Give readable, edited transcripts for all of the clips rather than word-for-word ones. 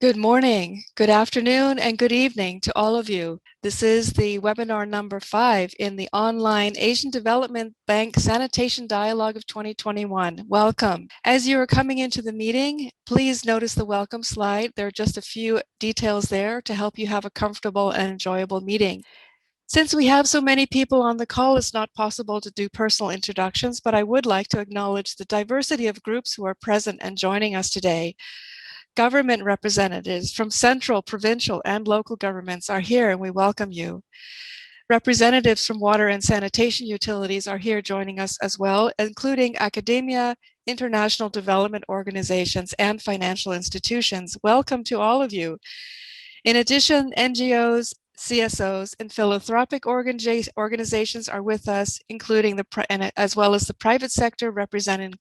Good morning, good afternoon, and good evening to all of you. This is the webinar number 5 in the online Asian Development Bank Sanitation Dialogue of 2021. Welcome. As you are coming into the meeting, please notice the welcome slide. There are just a few details there to help you have a comfortable and enjoyable meeting. Since we have so many people on the call, it's not possible to do personal introductions, but I would like to acknowledge the diversity of groups who are present and joining us today. Government representatives from central, provincial, and local governments are here, and we welcome you. Representatives from water and sanitation utilities are here joining us as well, including academia, international development organizations, and financial institutions. Welcome to all of you. In addition, NGOs, CSOs, and philanthropic organizations are with us, including as well as the private sector representing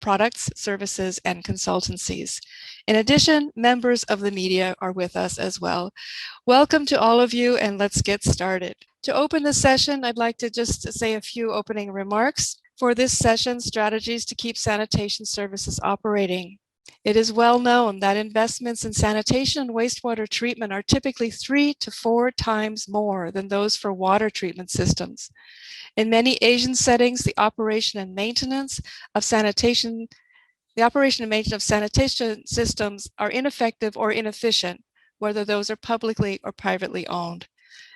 products, services, and consultancies. In addition, members of the media are with us as well. Welcome to all of you, and let's get started. To open the session, I'd like to just say a few opening remarks. For this session, strategies to keep sanitation services operating. It is well known that investments in sanitation and wastewater treatment are typically 3 to 4 times more than those for water treatment systems. In many Asian settings, the operation and maintenance of sanitation systems are ineffective or inefficient, whether those are publicly or privately owned.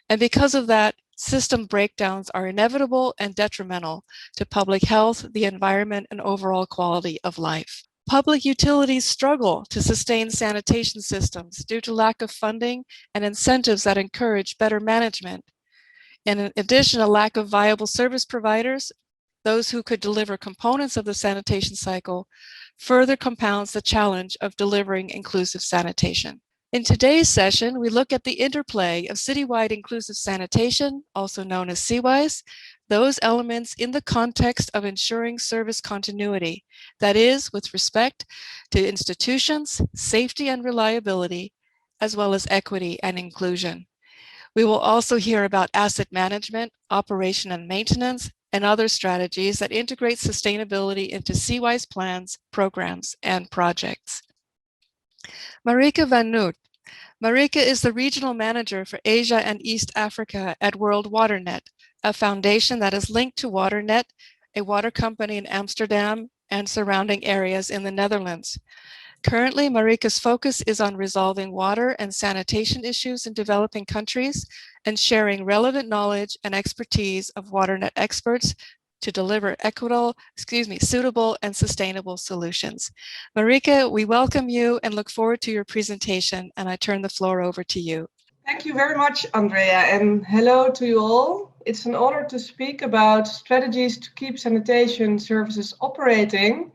And because of that, system breakdowns are inevitable and detrimental to public health, the environment, and overall quality of life. Public utilities struggle to sustain sanitation systems due to lack of funding and incentives that encourage better management. In addition, a lack of viable service providers, those who could deliver components of the sanitation cycle, further compounds the challenge of delivering inclusive sanitation. In today's session, we look at the interplay of citywide inclusive sanitation, also known as CWIS, those elements in the context of ensuring service continuity, that is, with respect to institutions, safety and reliability, as well as equity and inclusion. We will also hear about asset management, operation and maintenance, and other strategies that integrate sustainability into CWIS plans, programs, and projects. Marieke van Nood. Marieke is the Regional Manager for Asia and East Africa at World WaterNet, a foundation that is linked to WaterNet, a water company in Amsterdam and surrounding areas in the Netherlands. Currently, Marieke's focus is on resolving water and sanitation issues in developing countries and sharing relevant knowledge and expertise of WaterNet experts to deliver suitable and sustainable solutions. Marieke, we welcome you and look forward to your presentation, and I turn the floor over to you. Thank you very much, Andrea, and hello to you all. It's an honor to speak about strategies to keep sanitation services operating.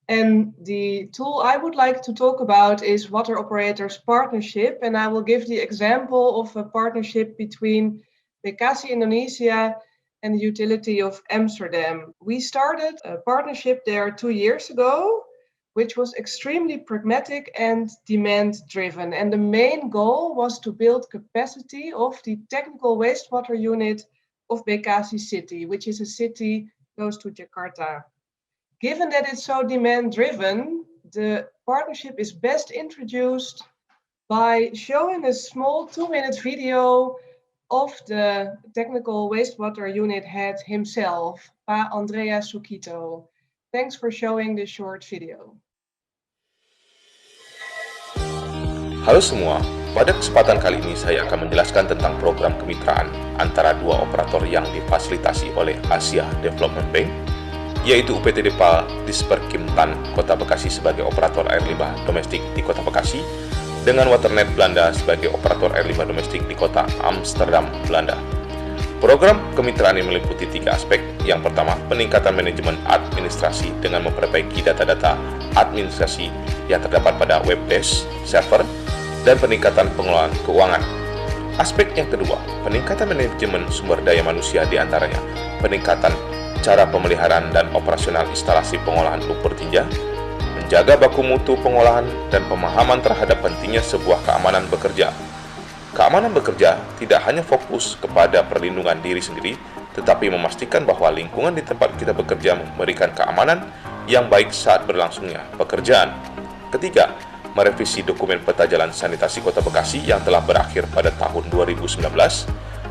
And the tool I would like to talk about is Water Operators Partnership, and I will give the example of a partnership between Bekasi Indonesia and the utility of Amsterdam. We started a partnership there 2 years ago, which was extremely pragmatic and demand-driven. And the main goal was to build capacity of the technical wastewater unit of Bekasi City, which is a city close to Jakarta. Given that it's so demand-driven, the partnership is best introduced by showing a small 2-minute video of the technical wastewater unit head himself, Pa Andrea Sukito. Thanks for showing this short video. Halo semua, pada kesempatan kali ini saya akan menjelaskan tentang program kemitraan antara dua operator yang difasilitasi oleh Asia Development Bank, yaitu UPT Depal Disperkimtan Kota Bekasi sebagai operator air limbah domestik di Kota Bekasi, dengan WaterNet Belanda sebagai operator air limbah domestik di Kota Amsterdam, Belanda. Program kemitraan ini meliputi 3 aspek. Yang pertama, peningkatan manajemen administrasi dengan memperbaiki data-data administrasi yang terdapat pada web desk, server, dan peningkatan pengelolaan keuangan. Aspek yang kedua, peningkatan manajemen sumber daya manusia, di antaranya peningkatan cara pemeliharaan dan operasional instalasi pengolahan lumpur tinja, menjaga baku mutu pengolahan, dan pemahaman terhadap pentingnya sebuah keamanan bekerja. Keamanan bekerja tidak hanya fokus kepada perlindungan diri sendiri, tetapi memastikan bahwa lingkungan di tempat kita bekerja memberikan keamanan yang baik saat berlangsungnya pekerjaan. Ketiga, merevisi dokumen peta jalan sanitasi Kota Bekasi yang telah berakhir pada tahun 2019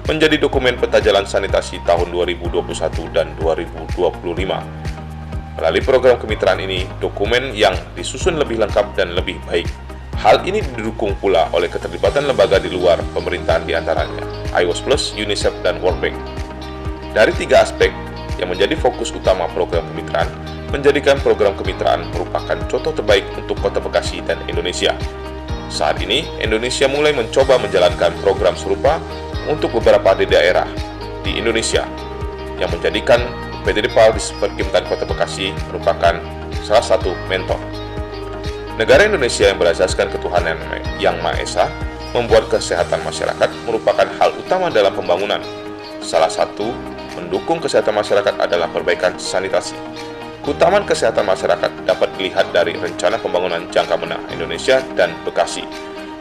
menjadi dokumen peta jalan sanitasi tahun 2021 dan 2025. Melalui program kemitraan ini, dokumen yang disusun lebih lengkap dan lebih baik. Hal ini didukung pula oleh keterlibatan lembaga di luar pemerintahan diantaranya CWIS Plus, UNICEF, dan World Bank. Dari 3 aspek yang menjadi fokus utama program kemitraan, menjadikan program kemitraan merupakan contoh terbaik untuk Kota Bekasi dan Indonesia. Saat ini, Indonesia mulai mencoba menjalankan program serupa untuk beberapa di daerah di Indonesia, yang menjadikan PT Depal di Perkimtan Kota Bekasi merupakan salah satu mentor. Negara Indonesia yang berasaskan ketuhanan yang Maha Esa membuat kesehatan masyarakat merupakan hal utama dalam pembangunan. Salah satu mendukung kesehatan masyarakat adalah perbaikan sanitasi. Keutamaan kesehatan masyarakat dapat dilihat dari rencana pembangunan jangka menengah Indonesia dan Bekasi.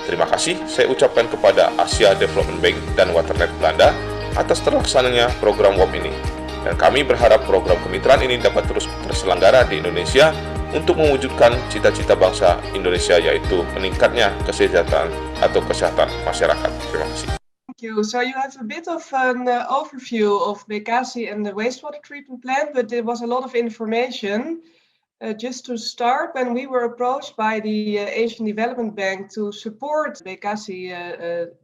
Terima kasih saya ucapkan kepada Asia Development Bank dan Waternet Belanda atas terlaksananya program WOP ini. Dan kami berharap program kemitraan ini dapat terus terselenggara di Indonesia untuk mewujudkan cita-cita bangsa Indonesia, yaitu meningkatnya kesejahteraan atau kesehatan masyarakat. Terima kasih. Thank you. So you have a bit of an overview of Bekasi and the wastewater treatment plant, but there was a lot of information. Just to start, when we were approached by the Asian Development Bank to support Bekasi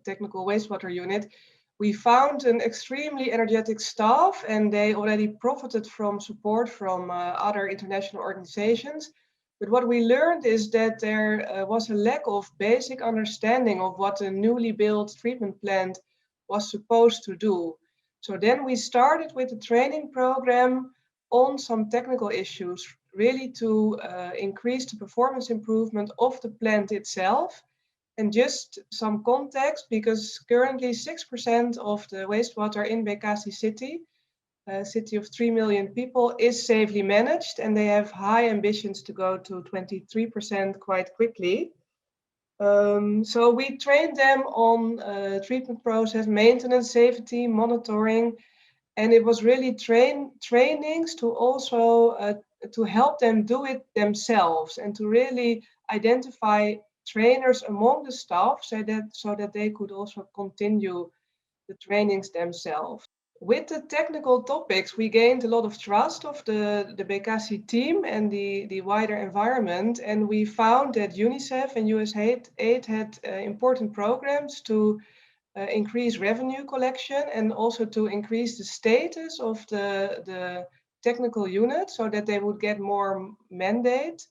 Technical Wastewater Unit, we found an extremely energetic staff, and they already profited from support from other international organizations. But what we learned is that there was a lack of basic understanding of what a newly built treatment plant was supposed to do. So then we started with a training program on some technical issues, really to increase the performance improvement of the plant itself. And just some context, because currently 6% of the wastewater in Bekasi city, a city of 3 million people, is safely managed, and they have high ambitions to go to 23% quite quickly. So we trained them on treatment process, maintenance, safety, monitoring, and it was really trainings to also to help them do it themselves and to really identify trainers among the staff so that they could also continue the trainings themselves. With the technical topics, we gained a lot of trust of the Bekasi team and the wider environment, and we found that UNICEF and USAID had important programs to increase revenue collection and also to increase the status of the technical unit so that they would get more mandate.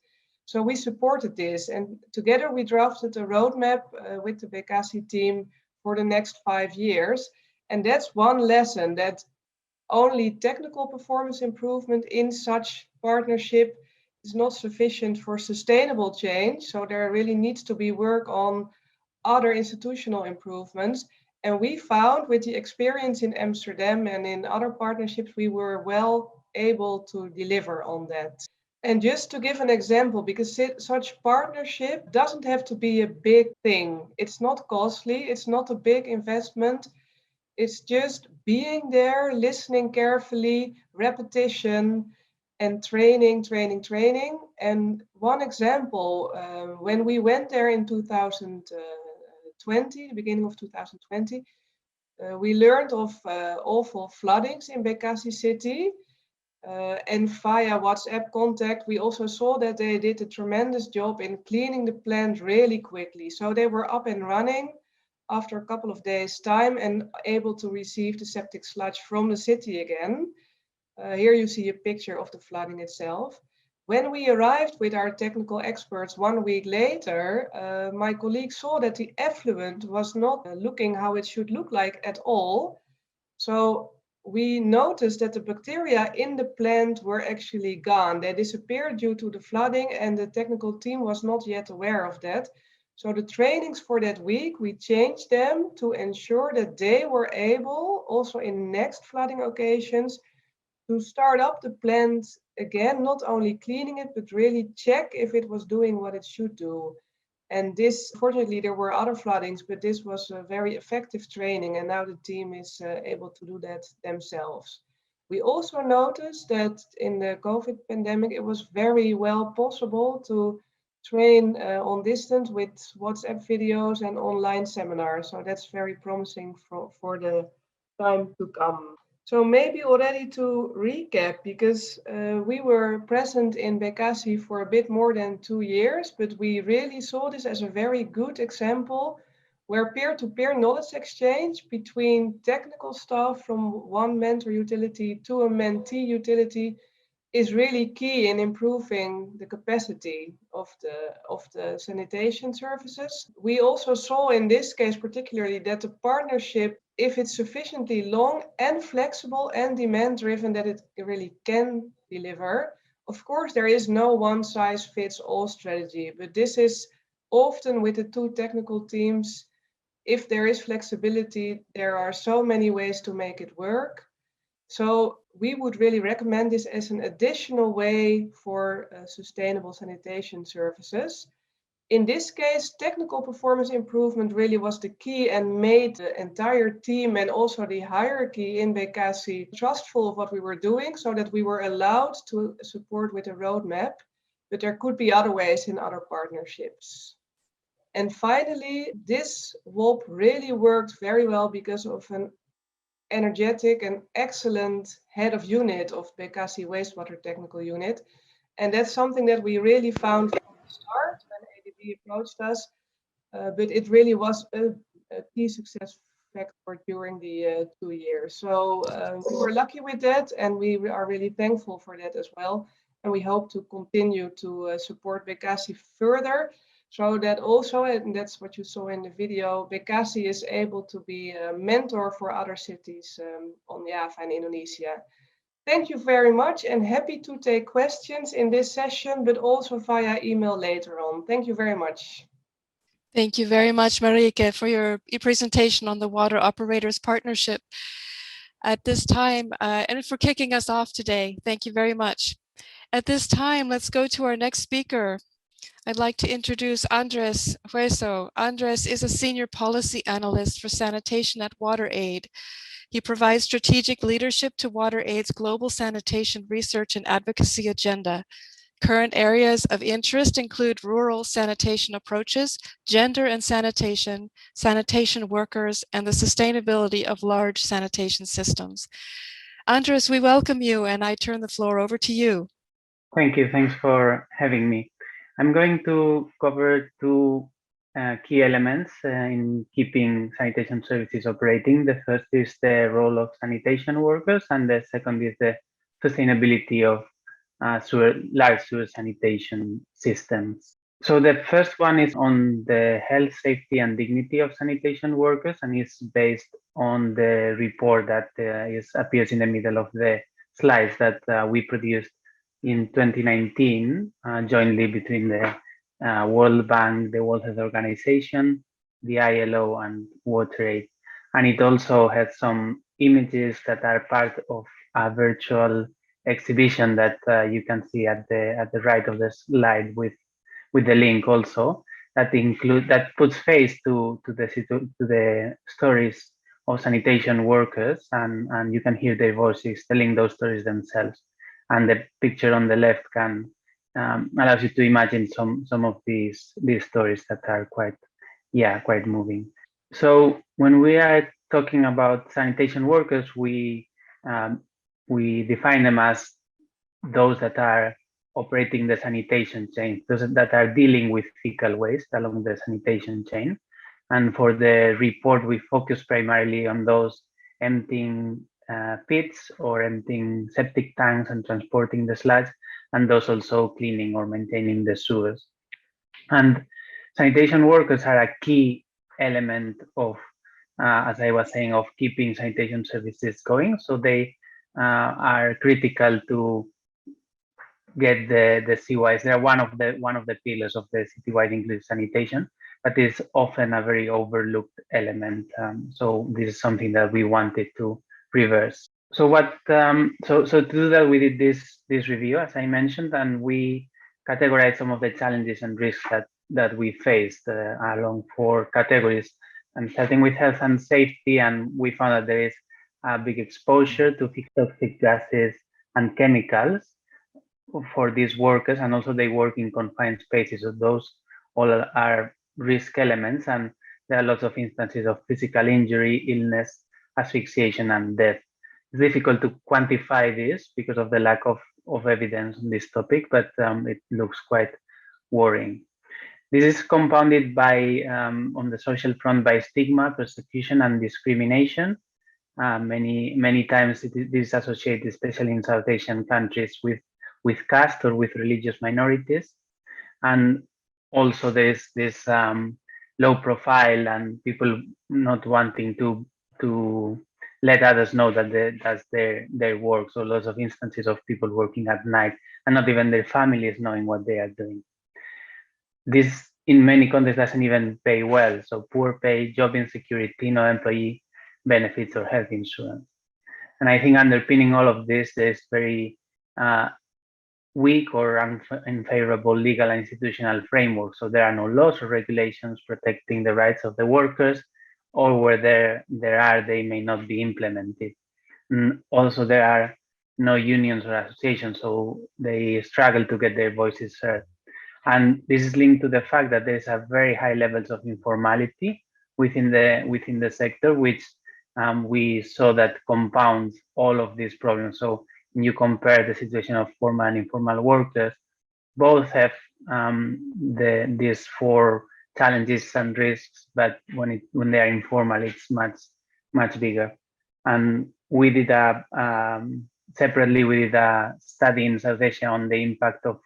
So we supported this, and together we drafted a roadmap with the Bekasi team for the next 5 years. And that's one lesson, that only technical performance improvement in such partnership is not sufficient for sustainable change. So there really needs to be work on other institutional improvements. And we found with the experience in Amsterdam and in other partnerships, we were well able to deliver on that. And just to give an example, because such partnership doesn't have to be a big thing. It's not costly, it's not a big investment. It's just being there, listening carefully, repetition, and training. And one example, when we went there in 2020, the beginning of 2020, we learned of awful floodings in Bekasi city. And via WhatsApp contact, we also saw that they did a tremendous job in cleaning the plant really quickly. So they were up and running after a couple of days' time and able to receive the septic sludge from the city again. Here you see a picture of the flooding itself. When we arrived with our technical experts 1 week later, my colleague saw that the effluent was not looking how it should look like at all. So we noticed that the bacteria in the plant were actually gone. They disappeared due to the flooding, and the technical team was not yet aware of that. So the trainings for that week, we changed them to ensure that they were able, also in next flooding occasions, to start up the plant again, not only cleaning it, but really check if it was doing what it should do. And this, fortunately, there were other floodings, but this was a very effective training, and now the team is able to do that themselves. We also noticed that in the COVID pandemic, it was very well possible to train on distance with WhatsApp videos and online seminars. So that's very promising for the time to come. So maybe already to recap, because we were present in Bekasi for a bit more than 2 years, but we really saw this as a very good example where peer-to-peer knowledge exchange between technical staff from one mentor utility to a mentee utility is really key in improving the capacity of the sanitation services. We also saw in this case particularly that the partnership, if it's sufficiently long and flexible and demand driven, that it really can deliver. Of course, there is no one size fits all strategy, but this is often with the two technical teams. If there is flexibility, there are so many ways to make it work. So we would really recommend this as an additional way for sustainable sanitation services. In this case, technical performance improvement really was the key and made the entire team and also the hierarchy in Bekasi trustful of what we were doing, so that we were allowed to support with a roadmap, but there could be other ways in other partnerships. And finally, this WOP really worked very well because of an energetic and excellent head of unit of Bekasi Wastewater Technical Unit. And that's something that we really found from the start when ADB approached us, but it really was a key success factor during the 2 years. So we were lucky with that, and we are really thankful for that as well. And we hope to continue to support Bekasi further, so that also, and that's what you saw in the video, Bekasi is able to be a mentor for other cities on Java and Indonesia. Thank you very much, and happy to take questions in this session, but also via email later on. Thank you very much. Thank you very much, Marieke, for your presentation on the Water Operators Partnership at this time, and for kicking us off today. Thank you very much. At this time, let's go to our next speaker. I'd like to introduce Andrés Hueso. Andrés is a senior policy analyst for sanitation at WaterAid. He provides strategic leadership to WaterAid's global sanitation research and advocacy agenda. Current areas of interest include rural sanitation approaches, gender and sanitation, sanitation workers, and the sustainability of large sanitation systems. Andrés, we welcome you, and I turn the floor over to you. Thank you. Thanks for having me. I'm going to cover two key elements in keeping sanitation services operating. The first is the role of sanitation workers, and the second is the sustainability of large sewer sanitation systems. So the first one is on the health, safety, and dignity of sanitation workers, and is based on the report that appears in the middle of the slides that we produced in 2019, jointly between the World Bank, the World Health Organization, the ILO, and WaterAid. And it also has some images that are part of a virtual exhibition that you can see at the right of the slide with the link also, that puts face to the stories of sanitation workers, and you can hear their voices telling those stories themselves. And the picture on the left can allows you to imagine some of these stories that are quite moving. So when we are talking about sanitation workers, we define them as those that are operating the sanitation chain, those that are dealing with fecal waste along the sanitation chain. And for the report, we focus primarily on those emptying pits or emptying septic tanks and transporting the sludge, and those also cleaning or maintaining the sewers. And sanitation workers are a key element of, as I was saying, of keeping sanitation services going. So they are critical to get the CWIS. They're one of the pillars of the citywide inclusive sanitation, but it's often a very overlooked element. So this is something that we wanted to reverse. So to do that, we did this review, as I mentioned, and we categorized some of the challenges and risks that we faced along 4 categories, and starting with health and safety. And we found that there is a big exposure to toxic gases and chemicals for these workers, and also they work in confined spaces. So those all are risk elements, and there are lots of instances of physical injury, illness, asphyxiation, and death. It's difficult to quantify this because of the lack of evidence on this topic, but it looks quite worrying. This is compounded by, on the social front, by stigma, persecution, and discrimination. Many times this is associated, especially in South Asian countries, with caste or with religious minorities. And also there's this low profile and people not wanting to let others know that that's their work. So lots of instances of people working at night and not even their families knowing what they are doing. This in many contexts doesn't even pay well. So poor pay, job insecurity, no employee benefits or health insurance. And I think underpinning all of this, there's very weak or unfavorable legal and institutional framework. So there are no laws or regulations protecting the rights of the workers, or where there are, they may not be implemented. And also, there are no unions or associations, so they struggle to get their voices heard. And this is linked to the fact that there's a very high levels of informality within the sector, which we saw that compounds all of these problems. So when you compare the situation of formal and informal workers, both have these four challenges and risks, but when they are informal, it's much bigger. And we did separately we did a study in South Asia on the impact of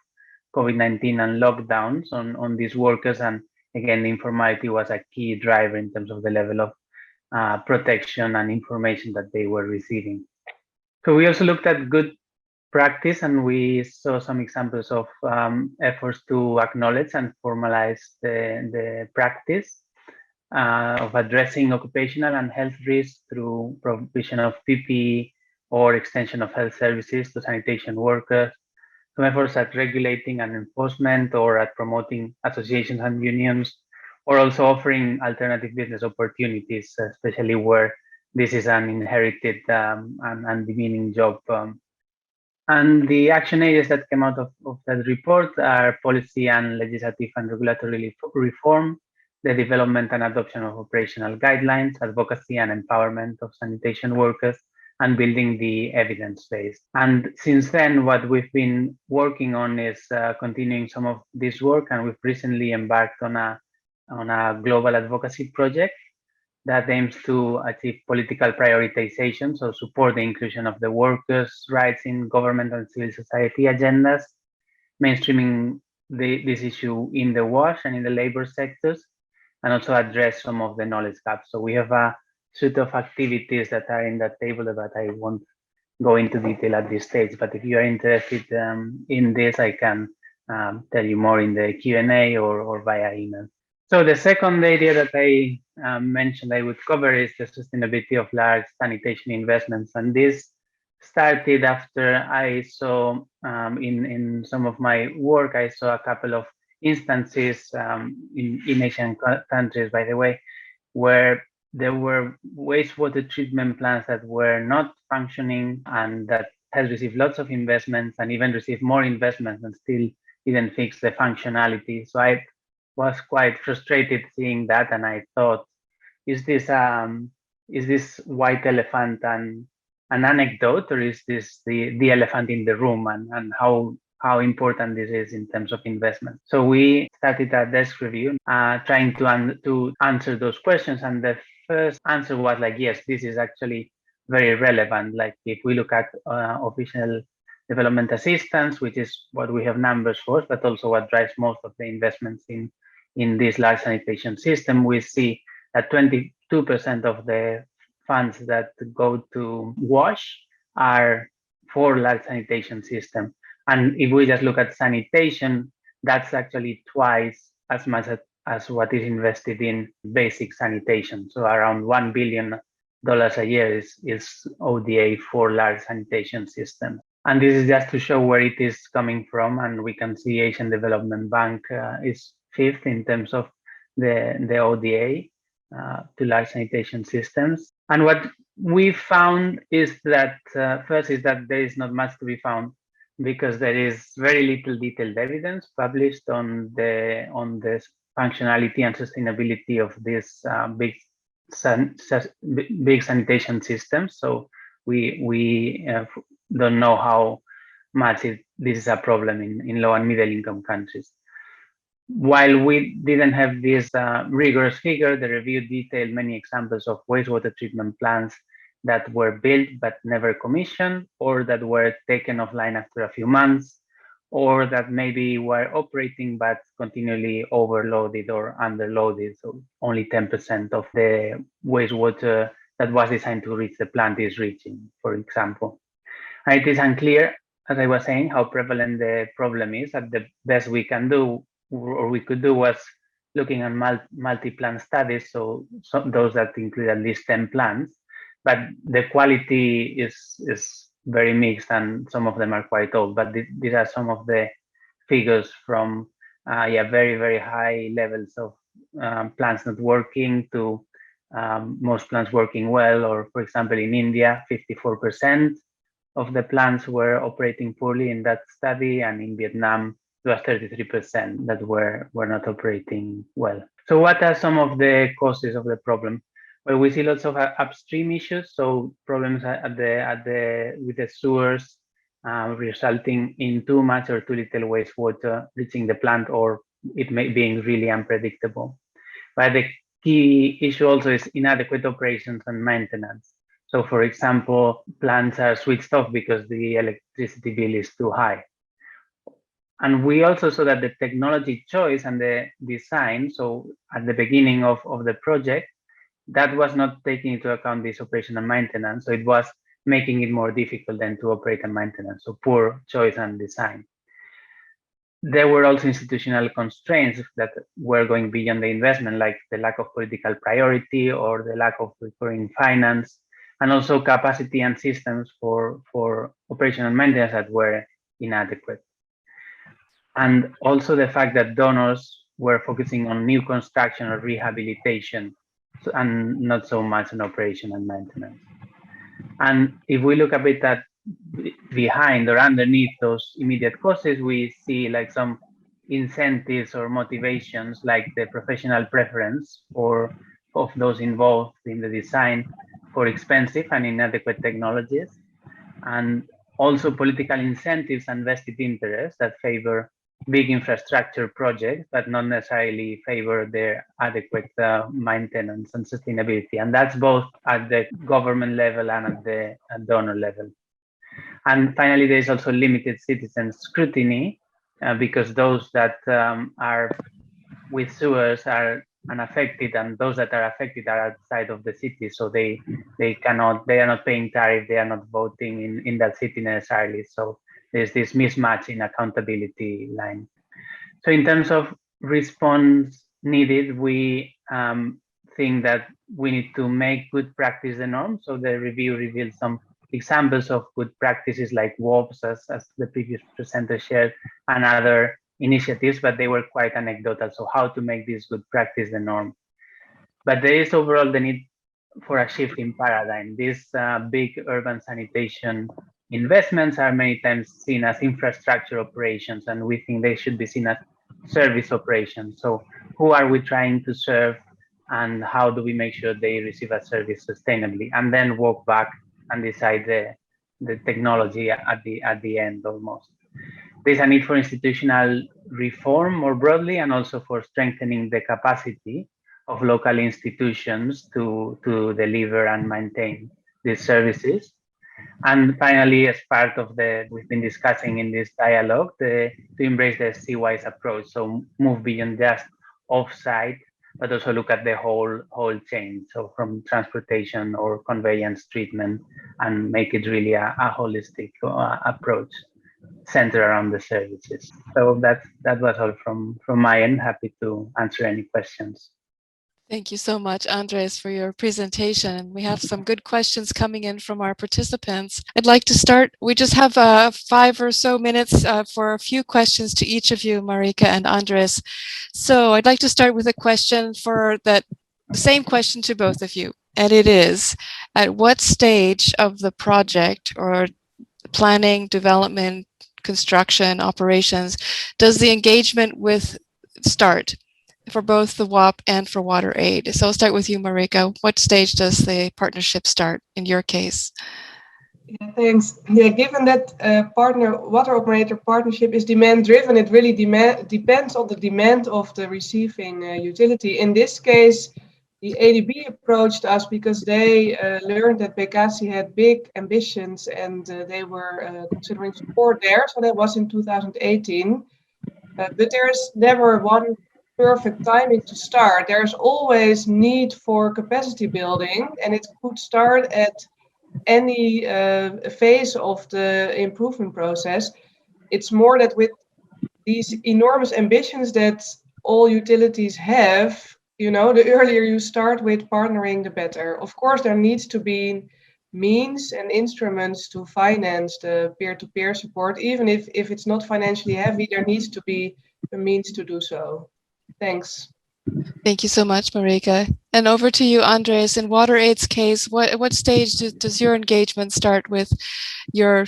COVID-19 and lockdowns on these workers, and again, the informality was a key driver in terms of the level of protection and information that they were receiving. So we also looked at good practice, and we saw some examples of efforts to acknowledge and formalize the practice of addressing occupational and health risks through provision of PPE or extension of health services to sanitation workers, some efforts at regulating and enforcement or at promoting associations and unions, or also offering alternative business opportunities, especially where this is an inherited and demeaning job. And the action areas that came out of that report are policy and legislative and regulatory reform, the development and adoption of operational guidelines, advocacy and empowerment of sanitation workers, and building the evidence base. And since then, what we've been working on is continuing some of this work, and we've recently embarked on a global advocacy project that aims to achieve political prioritization, so support the inclusion of the workers' rights in government and civil society agendas, mainstreaming this issue in the WASH and in the labor sectors, and also address some of the knowledge gaps. So we have a suite of activities that are in that table that I won't go into detail at this stage, but if you are interested in this, I can tell you more in the Q&A or via email. So the second area that I mentioned I would cover is the sustainability of large sanitation investments. And this started after I saw in some of my work, I saw a couple of instances in Asian countries, by the way, where there were wastewater treatment plants that were not functioning and that has received lots of investments and even received more investments and still didn't fix the functionality. So I was quite frustrated seeing that, and I thought, is this white elephant an anecdote, or is this the elephant in the room, and how important this is in terms of investment? So we started a desk review trying to answer those questions, and the first answer was like, yes, this is actually very relevant. Like if we look at official development assistance, which is what we have numbers for, but also what drives most of the investments in this large sanitation system, we see that 22% of the funds that go to WASH are for large sanitation system. And if we just look at sanitation, that's actually twice as much as what is invested in basic sanitation. So around $1 billion a year is ODA for large sanitation systems. And this is just to show where it is coming from. And we can see Asian Development Bank is fifth in terms of the ODA to large sanitation systems. And what we found is that first is that there is not much to be found because there is very little detailed evidence published on the functionality and sustainability of this big sanitation systems. So we don't know how much this is a problem in low and middle income countries. While we didn't have this rigorous figure, the review detailed many examples of wastewater treatment plants that were built but never commissioned, or that were taken offline after a few months, or that maybe were operating but continually overloaded or underloaded. So only 10% of the wastewater that was designed to reach the plant is reaching, for example. And it is unclear, as I was saying, how prevalent the problem is. That the best we can do, or we could do, was looking at multi-plant studies, so those that include at least 10 plants, but the quality is very mixed, and some of them are quite old. But these are some of the figures from very, very high levels of plants not working to most plants working well. Or for example, in India, 54% of the plants were operating poorly in that study, and in Vietnam it was 33% that were not operating well. So what are some of the causes of the problem? Well, we see lots of upstream issues, so problems with the sewers, resulting in too much or too little wastewater reaching the plant, or it being really unpredictable. But the key issue also is inadequate operations and maintenance. So for example, plants are switched off because the electricity bill is too high. And we also saw that the technology choice and the design, so at the beginning of the project, that was not taking into account this operation and maintenance. So it was making it more difficult then to operate and maintenance. So poor choice and design. There were also institutional constraints that were going beyond the investment, like the lack of political priority or the lack of recurring finance, and also capacity and systems for operation and maintenance that were inadequate. And also the fact that donors were focusing on new construction or rehabilitation, and not so much on operation and maintenance. And if we look a bit at behind or underneath those immediate causes, we see like some incentives or motivations, like the professional preference of those involved in the design for expensive and inadequate technologies, and also political incentives and vested interests that favor big infrastructure projects, but not necessarily favor their adequate maintenance and sustainability. And that's both at the government level and at the donor level. And finally, there's also limited citizen scrutiny, because those that are with sewers are unaffected, and those that are affected are outside of the city, so they are not paying tariff, they are not voting in that city necessarily. So there's this mismatch in accountability line. So in terms of response needed, we think that we need to make good practice the norm. So the review revealed some examples of good practices like WOPs, as the previous presenter shared, and other initiatives, but they were quite anecdotal. So how to make this good practice the norm. But there is overall the need for a shift in paradigm. These big urban sanitation investments are many times seen as infrastructure operations, and we think they should be seen as service operations. So who are we trying to serve, and how do we make sure they receive a service sustainably, and then walk back and decide the technology at the end almost. There's a need for institutional reform more broadly, and also for strengthening the capacity of local institutions to deliver and maintain these services. And finally, as part of we've been discussing in this dialogue, to embrace the CWIS approach. So move beyond just off-site, but also look at the whole chain. So from transportation or conveyance, treatment, and make it really a holistic approach centered around the services. So that was all from my end. Happy to answer any questions. Thank you so much, Andrés, for your presentation. We have some good questions coming in from our participants. I'd like to start. We just have 5 or so minutes for a few questions to each of you, Marieke and Andrés. So I'd like to start with a question the same question to both of you. And it is, at what stage of the project or planning, development, construction, operations, does the engagement with start for both the WAP and for water aid? So I'll start with you, Marieke. What stage does the partnership start in your case? Yeah, thanks. Yeah, given that water operator partnership is demand driven, it really depends on the demand of the receiving utility. In this case, the ADB approached us because they learned that Bekasi had big ambitions and they were considering support there. So that was in 2018. But there's never one perfect timing to start. There's always need for capacity building, and it could start at any phase of the improvement process. It's more that with these enormous ambitions that all utilities have, you know, the earlier you start with partnering, the better. Of course, there needs to be means and instruments to finance the peer-to-peer support. Even if it's not financially heavy, there needs to be a means to do so. Thanks. Thank you so much, Marieke. And over to you, Andrés. In WaterAid's case, what stage does your engagement start with your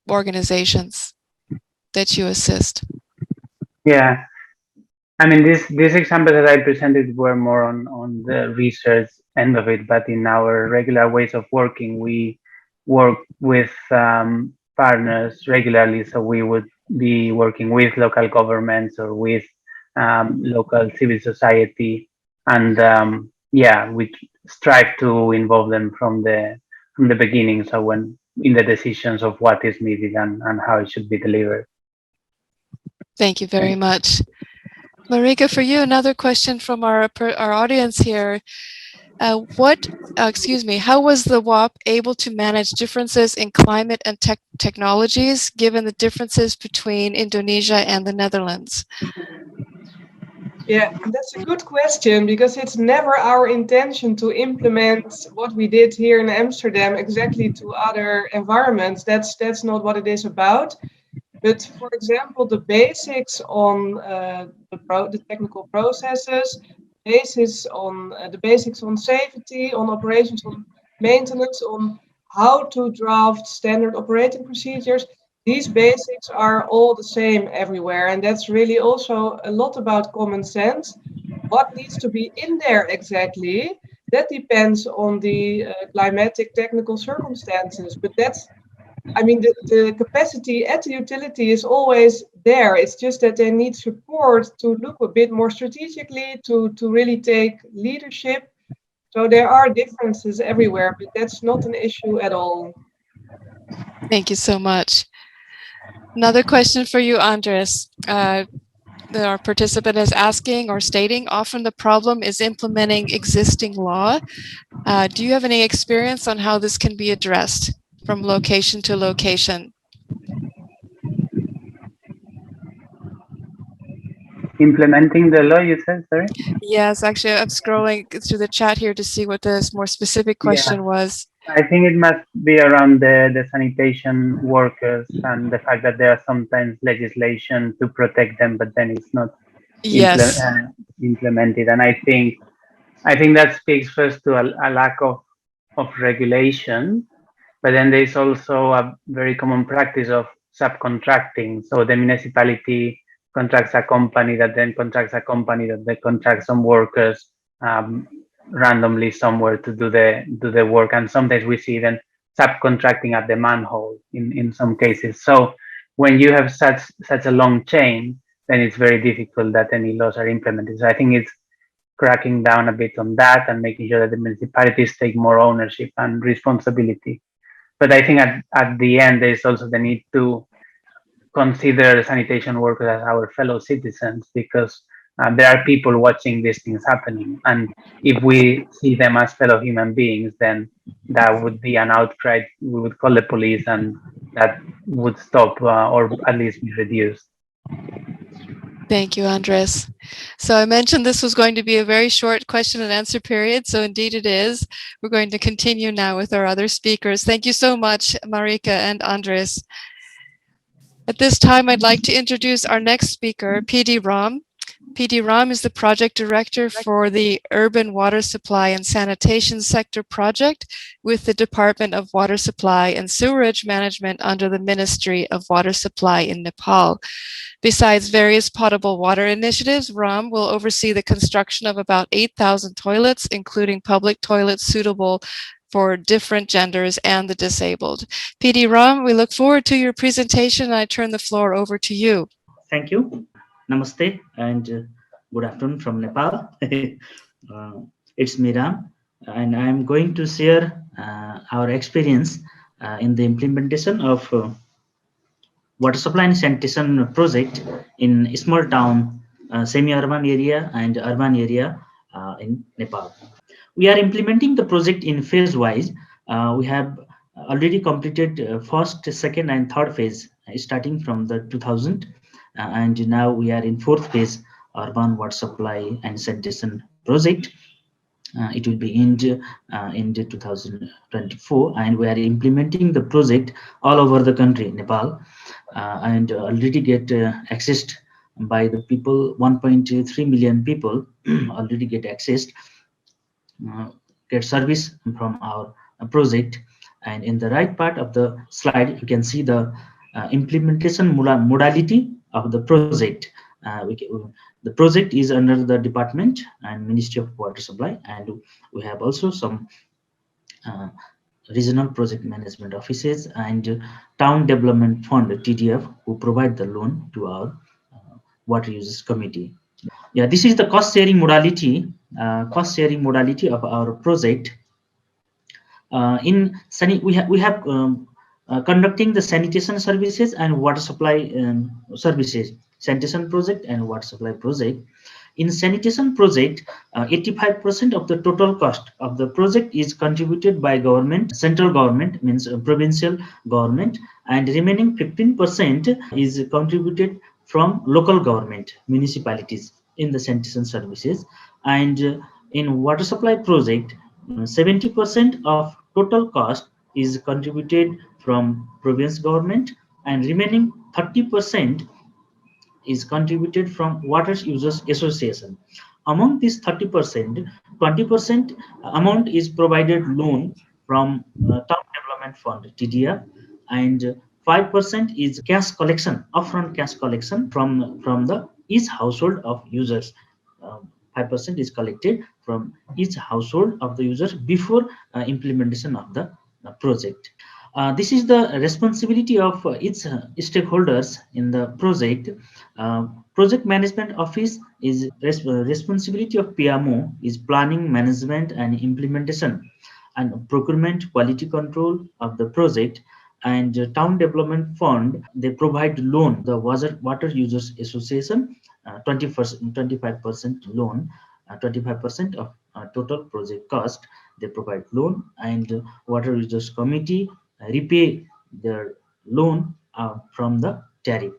organizations that you assist? Yeah, I mean, these examples that I presented were more on the research end of it, but in our regular ways of working, we work with partners regularly. So we would be working with local governments or with local civil society, and yeah, we strive to involve them from the beginning. So when in the decisions of what is needed and how it should be delivered. Thank you very much. Marieke, for you, another question from our audience here. How was the WAP able to manage differences in climate and technologies, given the differences between Indonesia and the Netherlands? Yeah, that's a good question, because it's never our intention to implement what we did here in Amsterdam exactly to other environments. That's not what it is about. But for example, the basics on the technical processes, the basics on safety, on operations, on maintenance, on how to draft standard operating procedures, these basics are all the same everywhere. And that's really also a lot about common sense. What needs to be in there exactly, that depends on the climatic technical circumstances. But the capacity at the utility is always there. It's just that they need support to look a bit more strategically, to really take leadership. So there are differences everywhere, but that's not an issue at all. Thank you so much. Another question for you, Andrés. Our participant is asking or stating, often the problem is implementing existing law. Do you have any experience on how this can be addressed from location to location? Implementing the law, you said, sorry? Yes, actually, I'm scrolling through the chat here to see what this more specific question was. I think it must be around the sanitation workers and the fact that there are sometimes legislation to protect them, but then it's not implemented. And I think that speaks first to a lack of regulation, but then there's also a very common practice of subcontracting. So the municipality contracts a company that then contracts a company that then contracts some workers randomly somewhere to do the work, and sometimes we see them subcontracting at the manhole in some cases. So when you have such a long chain, then it's very difficult that any laws are implemented. So I think it's cracking down a bit on that and making sure that the municipalities take more ownership and responsibility. But I think at the end, there's also the need to consider sanitation workers as our fellow citizens, because there are people watching these things happening. And if we see them as fellow human beings, then that would be an outcry. We would call the police, and that would stop or at least be reduced. Thank you, Andrés. So I mentioned this was going to be a very short question and answer period, so indeed it is. We're going to continue now with our other speakers. Thank you so much, Marieke and Andrés. At this time, I'd like to introduce our next speaker, PD Ram. PD Ram is the project director for the Urban Water Supply and Sanitation Sector project with the Department of Water Supply and Sewerage Management under the Ministry of Water Supply in Nepal. Besides various potable water initiatives, Ram will oversee the construction of about 8,000 toilets, including public toilets suitable for different genders and the disabled. PD Ram, we look forward to your presentation, and I turn the floor over to you. Thank you. Namaste and good afternoon from Nepal. It's Miram, and I'm going to share our experience in the implementation of water supply and sanitation project in small town, semi-urban area and urban area in Nepal. We are implementing the project in phase-wise. We have already completed first, second, and third phase, starting from the 2000, and now we are in fourth phase, urban water supply and sanitation project. It will be in 2024, and we are implementing the project all over the country, Nepal, and already get accessed by the people. 1.3 million people already get accessed, get service from our project. And in the right part of the slide, you can see the implementation modality of the project. The project is under the Department and Ministry of Water Supply, and we have also some regional project management offices and town development fund, TDF, who provide the loan to our water users committee. Yeah, this is the cost sharing modality of our project. We have conducting the sanitation services and water supply services, sanitation project and water supply project. In sanitation project, 85% of the total cost of the project is contributed by government, central government, means provincial government, and remaining 15% is contributed from local government, municipalities in the sanitation services. And in water supply project, 70% of total cost is contributed from province government, and remaining 30% is contributed from water users association. Among this 30%, 20% amount is provided loan from town development fund, TDF, and 5% is cash collection, upfront cash collection from the each household of users. 5% is collected from each household of the users before implementation of the project. This is the responsibility of its stakeholders in the project. Project management office is responsibility of PMO is planning, management, and implementation, and procurement, quality control of the project. And town development fund, they provide loan, the water users association, 25% loan, 25% of total project cost they provide loan, and water users committee repay their loan from the tariff.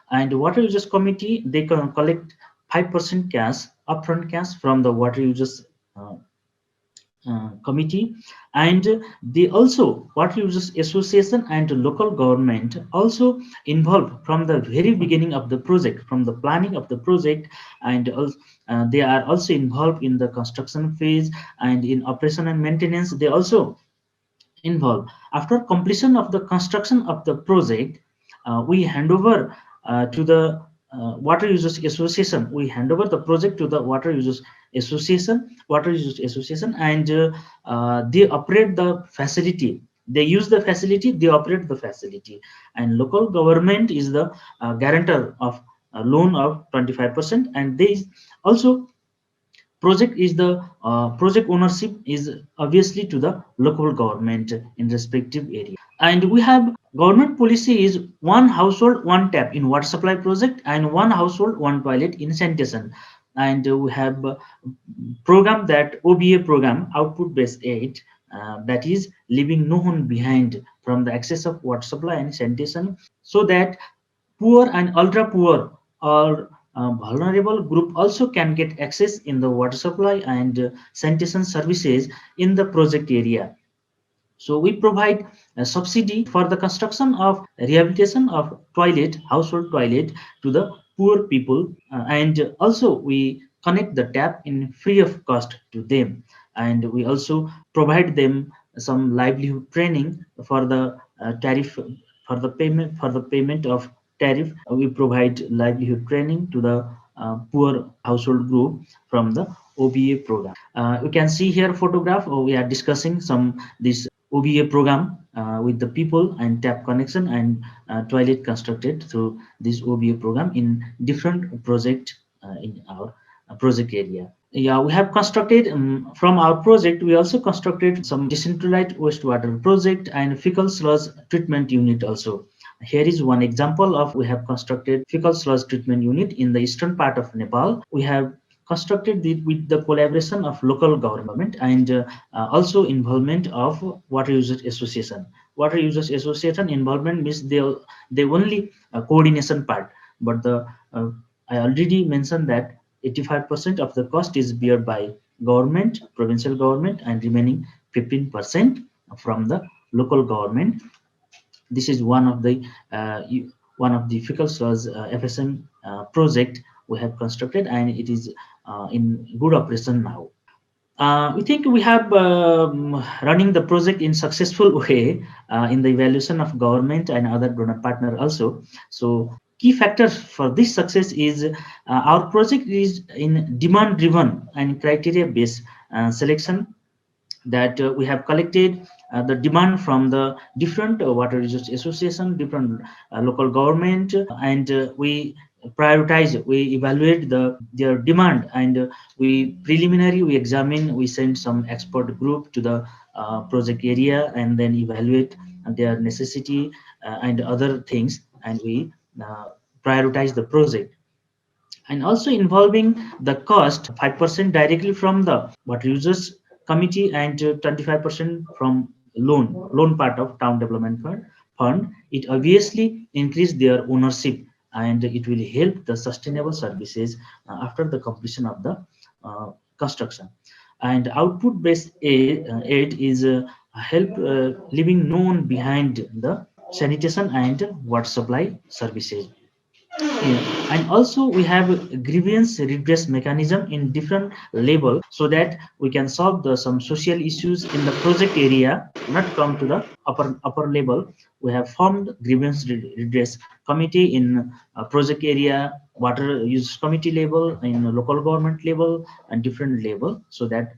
And water users committee, they can collect 5% cash, upfront cash from the water users committee. And they also, water users association and local government also involved from the very beginning of the project, from the planning of the project, and they are also involved in the construction phase, and in operation and maintenance they also involved. After completion of the construction of the project, we hand over to the water users association. We hand over the project to the water users association, and they operate the facility. They use the facility, they operate the facility, and local government is the guarantor of a loan of 25%, and they also project is the project ownership is obviously to the local government in respective area. And we have government policy is one household one tap in water supply project, and one household one toilet in sanitation. And we have program, that OBA program, output based aid, that is leaving no one behind from the access of water supply and sanitation, so that poor and ultra poor or vulnerable group also can get access in the water supply and sanitation services in the project area. So we provide a subsidy for the construction of rehabilitation of toilet, household toilet, to the poor people, and also we connect the tap in free of cost to them, and we also provide them some livelihood training for the tariff, for the payment of tariff. We provide livelihood training to the poor household group from the OBA program. You can see here photograph. We are discussing some this OBA program with the people and tap connection and toilet constructed through this OBA program in different project in our project area. Yeah, we have constructed from our project. We also constructed some decentralized wastewater project and fecal sludge treatment unit also. Here is one example of we have constructed fecal sludge treatment unit in the eastern part of Nepal. We have constructed it with the collaboration of local government and also involvement of water users association. Water users association involvement means they only coordination part, but the I already mentioned that 85% of the cost is borne by government, provincial government, and remaining 15% from the local government. This is one of the fecal sludge FSM project we have constructed, and it is in good operation now. We think we have running the project in successful way in the evaluation of government and other donor partner also. So key factors for this success is our project is in demand driven and criteria based selection, that we have collected the demand from the different water resource association, different local government, and we prioritize, we evaluate their demand, and we examine, we send some expert group to the project area and then evaluate their necessity and other things, and we prioritize the project. And also involving the cost 5% directly from the water users committee and 25% from loan part of town development fund. It obviously increase their ownership, and it will help the sustainable services after the completion of the construction. And output based aid is help living known behind the sanitation and water supply services. Yeah. And also we have a grievance redress mechanism in different level, so that we can solve some social issues in the project area, not come to the upper level. We have formed grievance redress committee in project area, water use committee level, in local government level, and different level, so that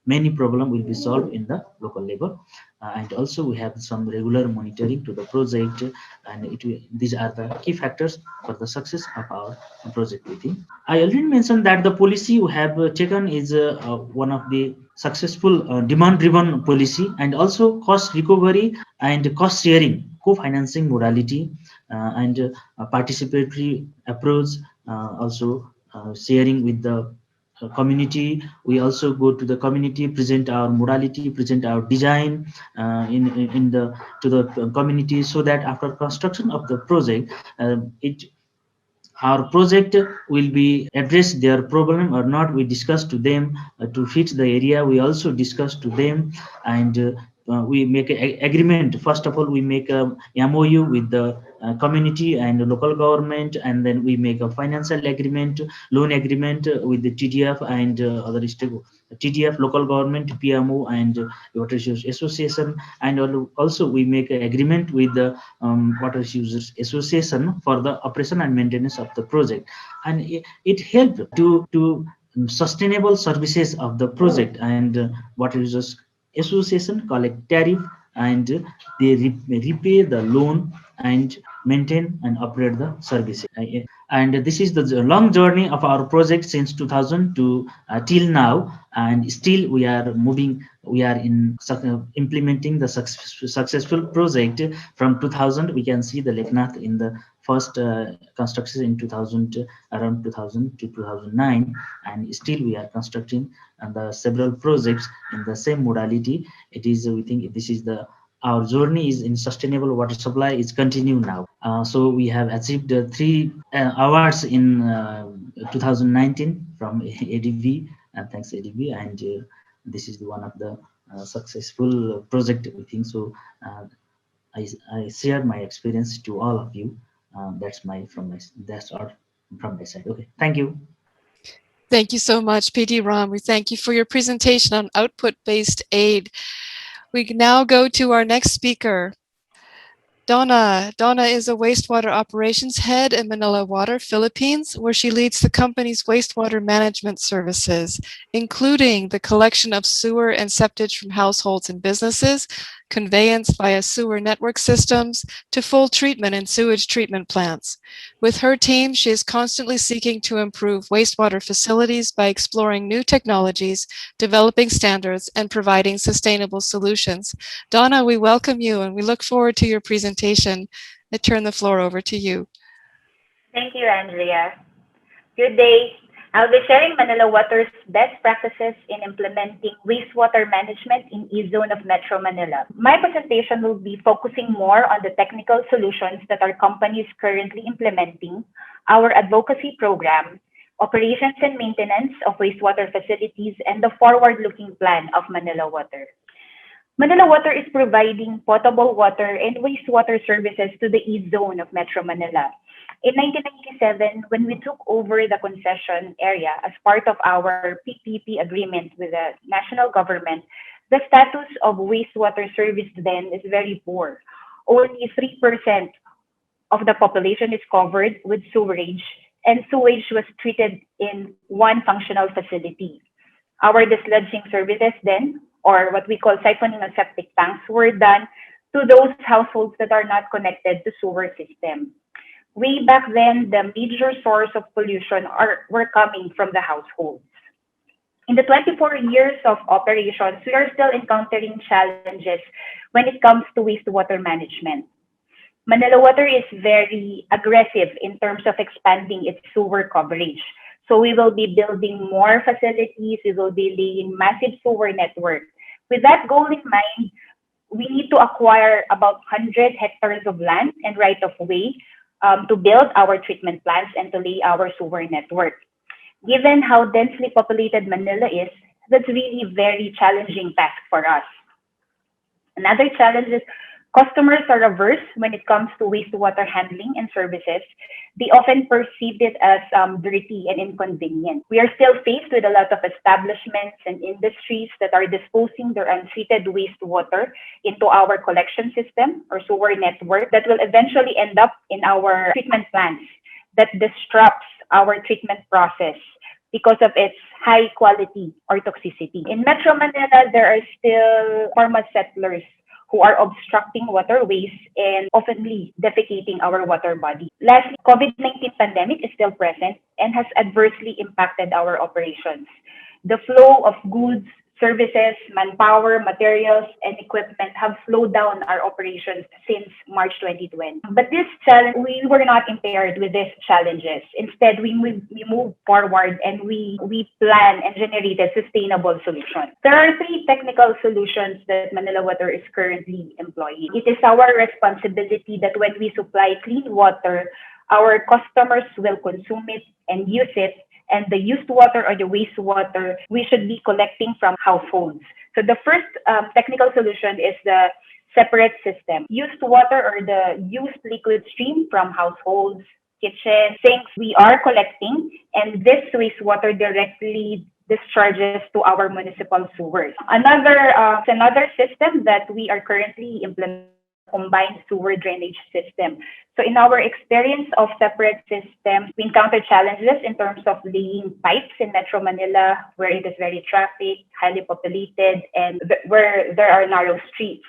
many problem will be solved in the local level. And also we have some regular monitoring to the project, and these are the key factors for the success of our project meeting. I already mentioned that the policy we have taken is one of the successful demand-driven policy, and also cost recovery and cost sharing, co-financing modality, and participatory approach, also sharing with the community. We also go to the community, present our modality, present our design in the to the community, so that after construction of the project, our project will be address their problem or not. We discuss to them to fit the area. We also discuss to them, and we make an agreement. First of all, we make a MOU with the community and the local government, and then we make a financial agreement, loan agreement with the TDF and other stakeholders. TDF, local government, PMO, and water users association, and also we make an agreement with the water users association for the operation and maintenance of the project, and it helped to sustainable services of the project. And water users association collect tariff, and they repay the loan and maintain and operate the services. And this is the long journey of our project since 2000 to till now, and still we are moving. We are in implementing the successful project from 2000. We can see the Leknath in the first construction in 2000, around 2000 to 2009, and still we are constructing the several projects in the same modality. It is, we think this is the our journey is in sustainable water supply is continue now. So we have achieved 3 awards in 2019 from ADB, and thanks ADB, and this is one of the successful project, we think so. I share my experience to all of you. That's all. from my side. Okay, thank you. Thank you so much, PD Ram. We thank you for your presentation on output-based aid. We now go to our next speaker, Donna. Donna is a wastewater operations head in Manila Water, Philippines, where she leads the company's wastewater management services, including the collection of sewer and septage from households and businesses, conveyance via sewer network systems, to full treatment in sewage treatment plants. With her team, she is constantly seeking to improve wastewater facilities by exploring new technologies, developing standards, and providing sustainable solutions. Donna, we welcome you and we look forward to your presentation. I turn the floor over to you. Thank you, Andrea. Good day. I'll be sharing Manila Water's best practices in implementing wastewater management in East Zone of Metro Manila. My presentation will be focusing more on the technical solutions that our company is currently implementing, our advocacy program, operations and maintenance of wastewater facilities, and the forward-looking plan of Manila Water. Manila Water is providing potable water and wastewater services to the East Zone of Metro Manila. In 1997, when we took over the concession area as part of our PPP agreement with the national government, the status of wastewater service then is very poor. Only 3% of the population is covered with sewerage, and sewage was treated in one functional facility. Our dislodging services then, or what we call siphoning of septic tanks, were done to those households that are not connected to sewer system. Way back then, the major source of pollution were coming from the households. In the 24 years of operations, we are still encountering challenges when it comes to wastewater management. Manila Water is very aggressive in terms of expanding its sewer coverage. So we will be building more facilities, we will be laying massive sewer network. With that goal in mind, we need to acquire about 100 hectares of land and right of way to build our treatment plants and to lay our sewer network. Given how densely populated Manila is, that's really a very challenging task for us. Another challenge is customers are averse when it comes to wastewater handling and services. They often perceive it as dirty and inconvenient. We are still faced with a lot of establishments and industries that are disposing their untreated wastewater into our collection system or sewer network that will eventually end up in our treatment plants that disrupts our treatment process because of its high quality or toxicity. In Metro Manila, there are still former settlers who are obstructing waterways and oftenly defecating our water body. Lastly, COVID-19 pandemic is still present and has adversely impacted our operations. The flow of goods, services, manpower, materials, and equipment have slowed down our operations since March 2020. But this challenge, we were not impaired with these challenges. Instead, we moved forward and we plan and generated sustainable solutions. There are 3 technical solutions that Manila Water is currently employing. It is our responsibility that when we supply clean water, our customers will consume it and use it, and the used water or the wastewater we should be collecting from households. So the first technical solution is the separate system. Used water or the used liquid stream from households, kitchen, sinks, we are collecting, and this wastewater directly discharges to our municipal sewers. Another system that we are currently implementing, combined sewer drainage system. So in our experience of separate systems, we encounter challenges in terms of laying pipes in Metro Manila, where it is very traffic, highly populated, and where there are narrow streets.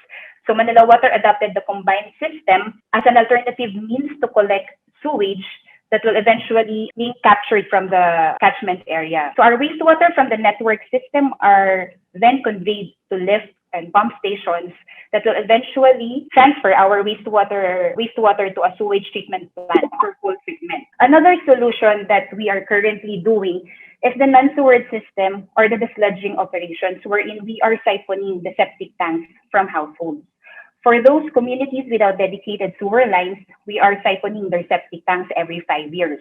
So Manila Water adopted the combined system as an alternative means to collect sewage that will eventually be captured from the catchment area. So our wastewater from the network system are then conveyed to lift and pump stations that will eventually transfer our wastewater to a sewage treatment plant for full treatment. Another solution that we are currently doing is the non-sewered system or the dislodging operations, wherein we are siphoning the septic tanks from households. For those communities without dedicated sewer lines, we are siphoning their septic tanks every 5 years.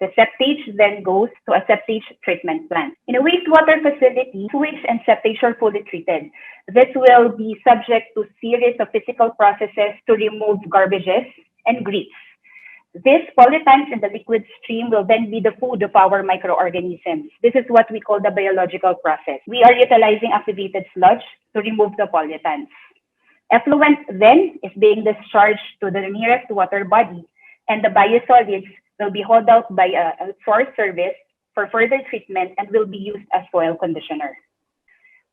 The septage then goes to a septage treatment plant. In a wastewater facility, sewage and septage are fully treated. This will be subject to series of physical processes to remove garbages and grease. These pollutants in the liquid stream will then be the food of our microorganisms. This is what we call the biological process. We are utilizing activated sludge to remove the pollutants. Effluent then is being discharged to the nearest water body, and the biosolids will be hauled out by a source service for further treatment and will be used as soil conditioner.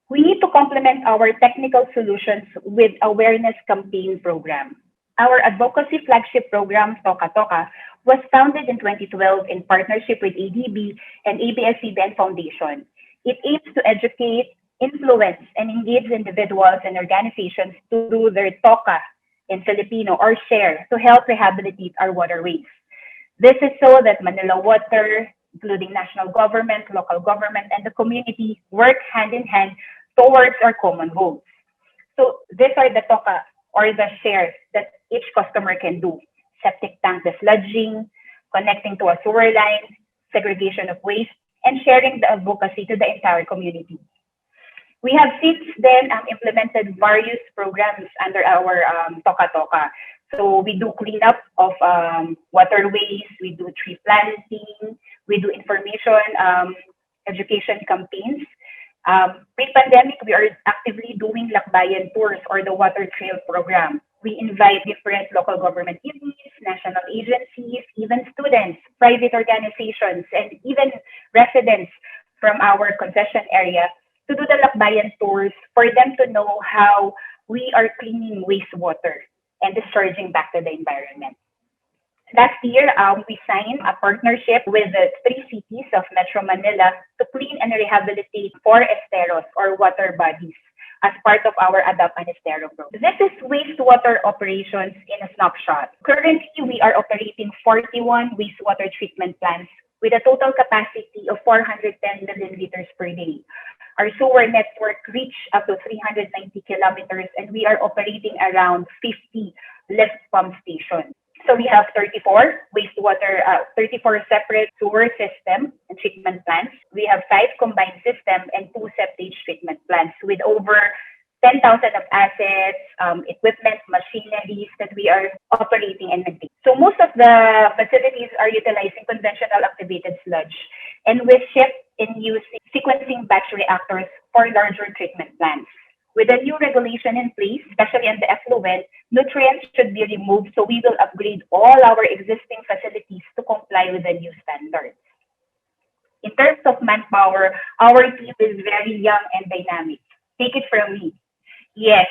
We need to complement our technical solutions with awareness campaign program. Our advocacy flagship program, Toka Toka, was founded in 2012 in partnership with ADB and ABS-CBN Foundation. It aims to educate, influence, and engage individuals and organizations to do their toka in Filipino or share to help rehabilitate our waterways. This is so that Manila Water, including national government, local government, and the community work hand in hand towards our common goals. So these are the toka or the shares that each customer can do. Septic tank desludging, connecting to a sewer line, segregation of waste, and sharing the advocacy to the entire community. We have since then implemented various programs under our Toka Toka. So we do cleanup of waterways, we do tree planting, we do information education campaigns. Pre-pandemic, we are actively doing Lakbayan tours or the water trail program. We invite different local government entities, national agencies, even students, private organizations, and even residents from our concession area to do the Lakbayan tours for them to know how we are cleaning wastewater and discharging back to the environment. Last year, we signed a partnership with the 3 cities of Metro Manila to clean and rehabilitate 4 esteros or water bodies as part of our Adapt an Estero program. This is wastewater operations in a snapshot. Currently, we are operating 41 wastewater treatment plants with a total capacity of 410 million liters per day. Our sewer network reached up to 390 kilometers, and we are operating around 50 lift pump stations. So we have 34 separate sewer system and treatment plants. We have 5 combined system and 2 septage treatment plants with over 10,000 of assets, equipment, machineries that we are operating and maintaining. So most of the facilities are utilizing conventional activated sludge, and we shift in using sequencing batch reactors for larger treatment plants. With a new regulation in place, especially on the effluent, nutrients should be removed, so we will upgrade all our existing facilities to comply with the new standards. In terms of manpower, our team is very young and dynamic. Take it from me. Yes,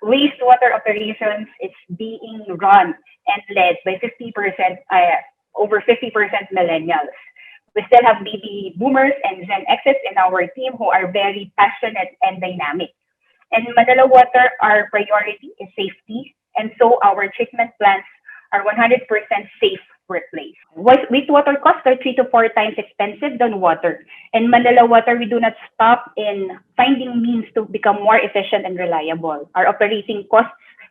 wastewater operations is being run and led by 50%, over 50% millennials. We still have baby boomers and Gen X's in our team who are very passionate and dynamic. And Manila Water, our priority is safety, and so our treatment plants are 100% safe workplace. Wastewater costs are 3 to 4 times expensive than water. In Manila Water, we do not stop in finding means to become more efficient and reliable. Our operating costs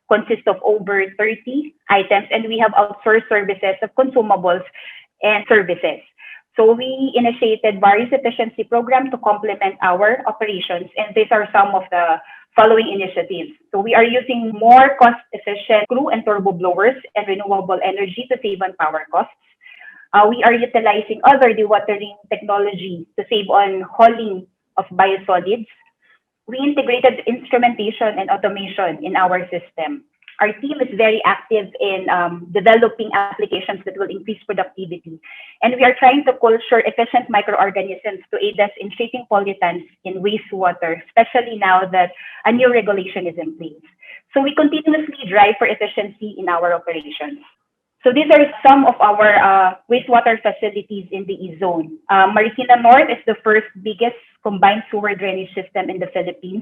consist of over 30 items, and we have outsourced services of consumables and services. So we initiated various efficiency programs to complement our operations, and these are some of the following initiatives. So we are using more cost-efficient screw and turbo blowers and renewable energy to save on power costs. We are utilizing other dewatering technology to save on hauling of biosolids. We integrated instrumentation and automation in our system. Our team is very active in developing applications that will increase productivity. And we are trying to culture efficient microorganisms to aid us in treating pollutants in wastewater, especially now that a new regulation is in place. So we continuously drive for efficiency in our operations. So these are some of our wastewater facilities in the E-Zone. Marieke North is the first biggest combined sewer drainage system in the Philippines.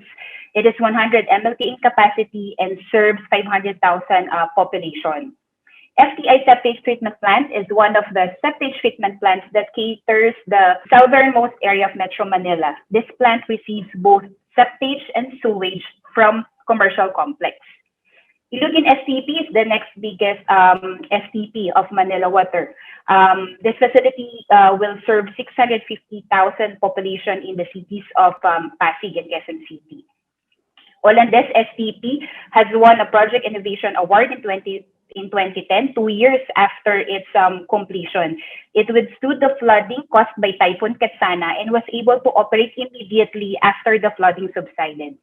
It is 100 MLK in capacity and serves 500,000 population. FTI septage treatment plant is one of the septage treatment plants that caters the southernmost area of Metro Manila. This plant receives both septage and sewage from commercial complex. Ilugin STP is the next biggest STP of Manila Water. This facility will serve 650,000 population in the cities of Pasig and Quezon City. Olandes STP has won a Project Innovation Award in in 2010, 2 years after its completion. It withstood the flooding caused by Typhoon Ketsana and was able to operate immediately after the flooding subsided.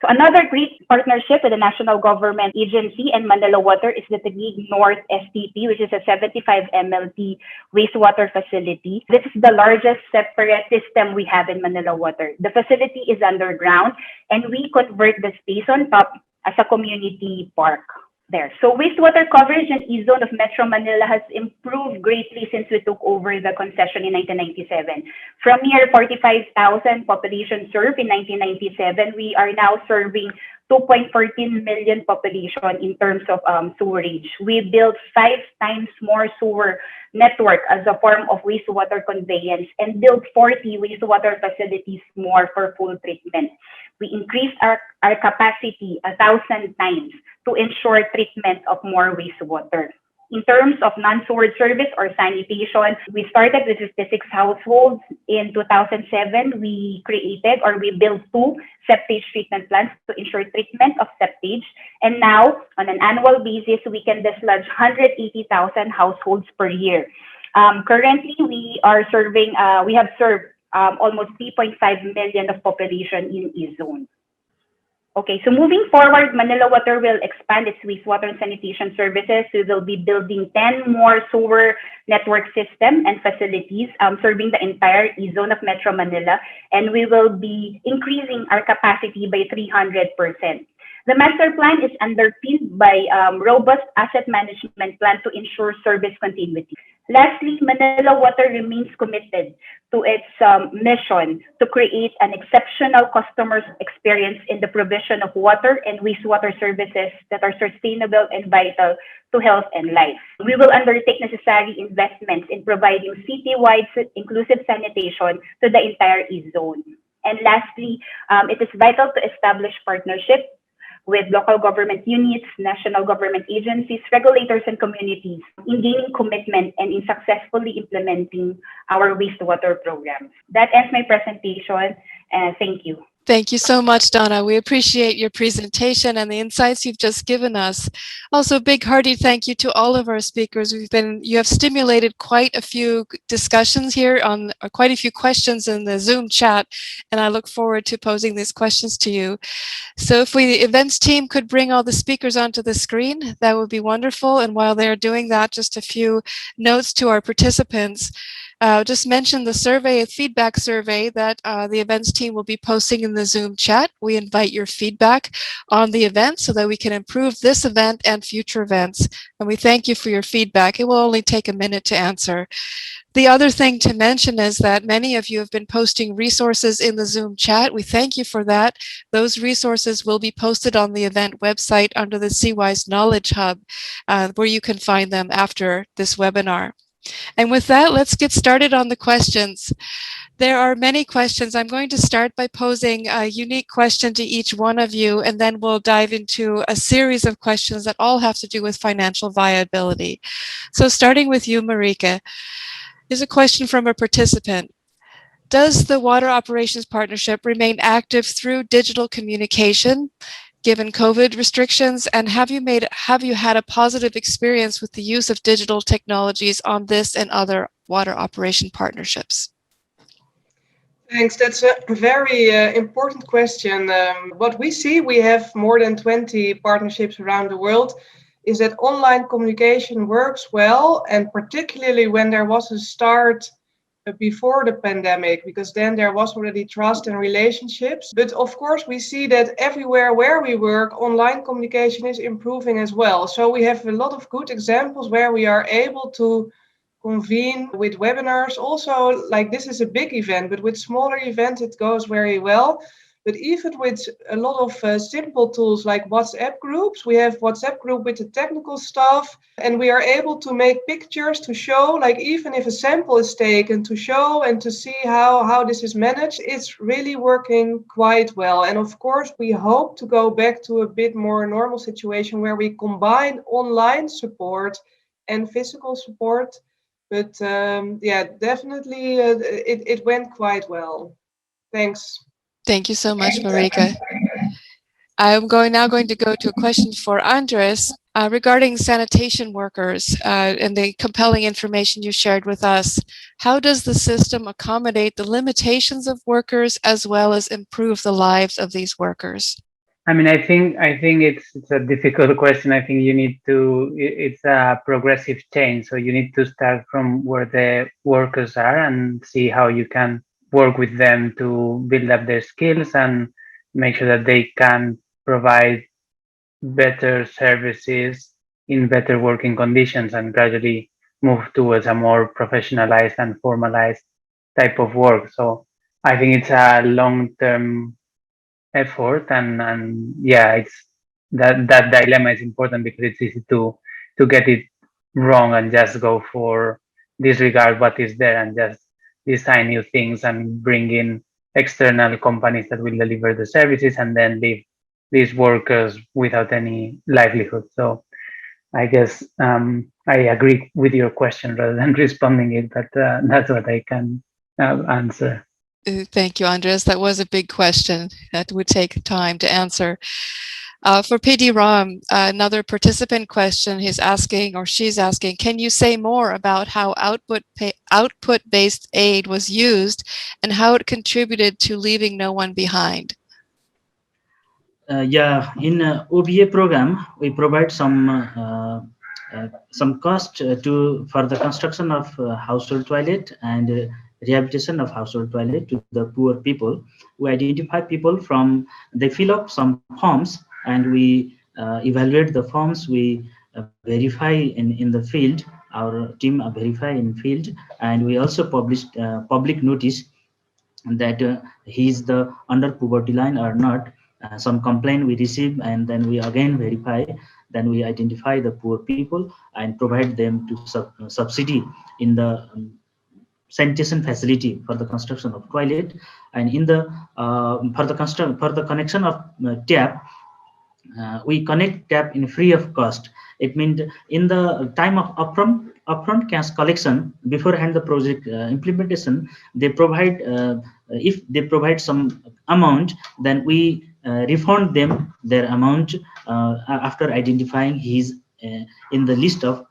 So another great partnership with the national government agency and Manila Water is the Taguig North STP, which is a 75 MLT wastewater facility. This is the largest separate system we have in Manila Water. The facility is underground, and we convert the space on top as a community park there. So wastewater coverage in E-zone of Metro Manila has improved greatly since we took over the concession in 1997. From near 45,000 population served in 1997, we are now serving 2.14 million population in terms of sewerage. We built 5 times more sewer network as a form of wastewater conveyance and built 40 wastewater facilities more for full treatment. We increased our capacity 1,000 times to ensure treatment of more wastewater. In terms of non-sewer service or sanitation, we started with 56 households. In 2007, we created or we built 2 septage treatment plants to ensure treatment of septage. And now, on an annual basis, we can dislodge 180,000 households per year. Currently, we have served almost 3.5 million of population in E-zone. Okay, so moving forward, Manila Water will expand its wastewater and sanitation services. We will be building 10 more sewer network system and facilities serving the entire E-zone of Metro Manila, and we will be increasing our capacity by 300%. The master plan is underpinned by robust asset management plan to ensure service continuity. Lastly, Manila Water remains committed to its mission to create an exceptional customer experience in the provision of water and wastewater services that are sustainable and vital to health and life. We will undertake necessary investments in providing citywide inclusive sanitation to the entire E-zone. And lastly, it is vital to establish partnership with local government units, national government agencies, regulators, and communities in gaining commitment and in successfully implementing our wastewater programs. That ends my presentation, and thank you. Thank you so much, Donna. We appreciate your presentation and the insights you've just given us. Also, big hearty thank you to all of our speakers. You have stimulated quite a few discussions here on quite a few questions in the Zoom chat, and I look forward to posing these questions to you. So if the events team could bring all the speakers onto the screen, that would be wonderful. And while they're doing that, just a few notes to our participants. Just mention the survey, a feedback survey that the events team will be posting in the Zoom chat. We invite your feedback on the event so that we can improve this event and future events. And we thank you for your feedback. It will only take a minute to answer. The other thing to mention is that many of you have been posting resources in the Zoom chat. We thank you for that. Those resources will be posted on the event website under the CWIS Knowledge Hub, where you can find them after this webinar. And with that, let's get started on the questions. There are many questions. I'm going to start by posing a unique question to each one of you, and then we'll dive into a series of questions that all have to do with financial viability. So starting with you, Marieke, here's a question from a participant. Does the Water Operations Partnership remain active through digital communication given COVID restrictions, and have you had a positive experience with the use of digital technologies on this and other water operation partnerships? Thanks. That's a very important question. What we see, we have more than 20 partnerships around the world, is that online communication works well, and particularly when there was a start before the pandemic, because then there was already trust and relationships. But of course, we see that everywhere where we work, online communication is improving as well. So we have a lot of good examples where we are able to convene with webinars. Also, like this is a big event, but with smaller events, it goes very well. But even with a lot of simple tools like WhatsApp groups, we have WhatsApp group with the technical stuff, and we are able to make pictures to show, like even if a sample is taken, to show and to see how this is managed. It's really working quite well. And of course, we hope to go back to a bit more normal situation where we combine online support and physical support. But yeah, definitely it went quite well. Thanks. Thank you so much, Marieke. I'm now going to go to a question for Andrés. Regarding sanitation workers and the compelling information you shared with us, how does the system accommodate the limitations of workers as well as improve the lives of these workers? I mean, I think it's a difficult question. I think you need to. It's a progressive change, so you need to start from where the workers are and see how you can work with them to build up their skills and make sure that they can provide better services in better working conditions and gradually move towards a more professionalized and formalized type of work. So I think it's a long-term effort, and yeah, it's that dilemma is important because it's easy to get it wrong and just go for disregard what is there and just design new things and bring in external companies that will deliver the services and then leave these workers without any livelihood. So I guess I agree with your question rather than responding it, but that's what I can answer. Thank you, Andres. That was a big question that would take time to answer. For PD Ram, another participant question he's asking, or she's asking, can you say more about how output-based aid was used and how it contributed to leaving no one behind? Yeah, in OBA program, we provide some cost for the construction of household toilet and rehabilitation of household toilet to the poor people. We identify people from, they fill up some forms and we evaluate the forms. We verify in the field. Our team verify in field, and we also published public notice that he's the under poverty line or not. Some complaint we receive, and then we again verify, then we identify the poor people and provide them to subsidy in the sanitation facility for the construction of toilet, and in the for the connection of tap. We connect tap in free of cost. It means in the time of upfront cash collection beforehand the project implementation, they provide if they provide some amount, then we refund them their amount after identifying his in the list of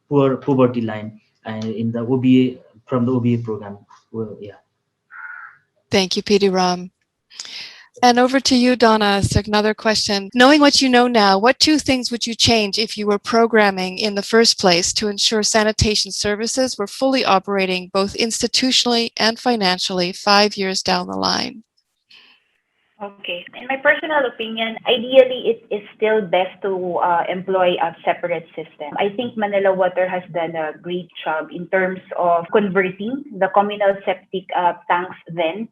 poverty line and in the OBA, from the OBA program. Well, yeah. Thank you, PD Ram. And over to you, Donna. So another question. Knowing what you know now, what two things would you change if you were programming in the first place to ensure sanitation services were fully operating both institutionally and financially 5 years down the line? Okay. In my personal opinion, ideally, it is still best to employ a separate system. I think Manila Water has done a great job in terms of converting the communal septic tanks then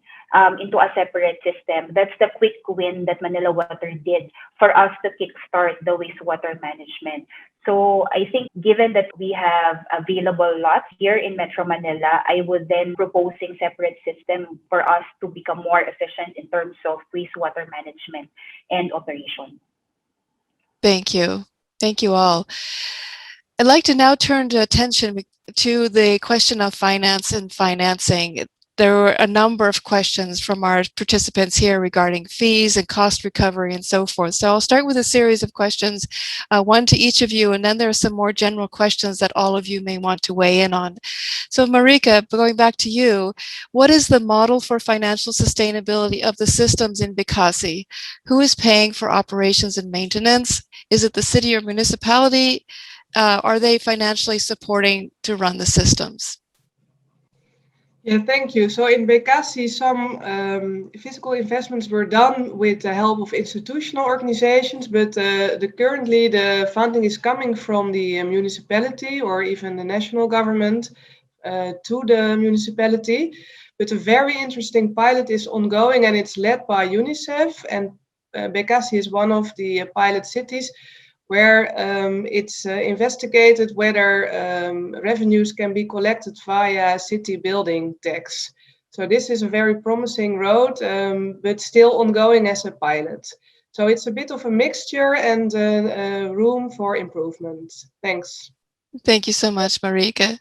into a separate system. That's the quick win that Manila Water did for us to kickstart the wastewater management. So I think given that we have available lots here in Metro Manila, I would then proposing separate system for us to become more efficient in terms of wastewater management and operation. Thank you. Thank you all. I'd like to now turn to attention to the question of finance and financing. There were a number of questions from our participants here regarding fees and cost recovery and so forth. So I'll start with a series of questions, one to each of you, and then there are some more general questions that all of you may want to weigh in on. So Marieke, going back to you, what is the model for financial sustainability of the systems in Bekasi? Who is paying for operations and maintenance? Is it the city or municipality? Are they financially supporting to run the systems? Yeah, thank you. So in Bekasi, some physical investments were done with the help of institutional organizations, but currently the funding is coming from the municipality or even the national government to the municipality. But a very interesting pilot is ongoing, and it's led by UNICEF, and Bekasi is one of the pilot cities where it's investigated whether revenues can be collected via city building tax. So this is a very promising road, but still ongoing as a pilot. So it's a bit of a mixture and room for improvement. Thanks. Thank you so much, Marieke.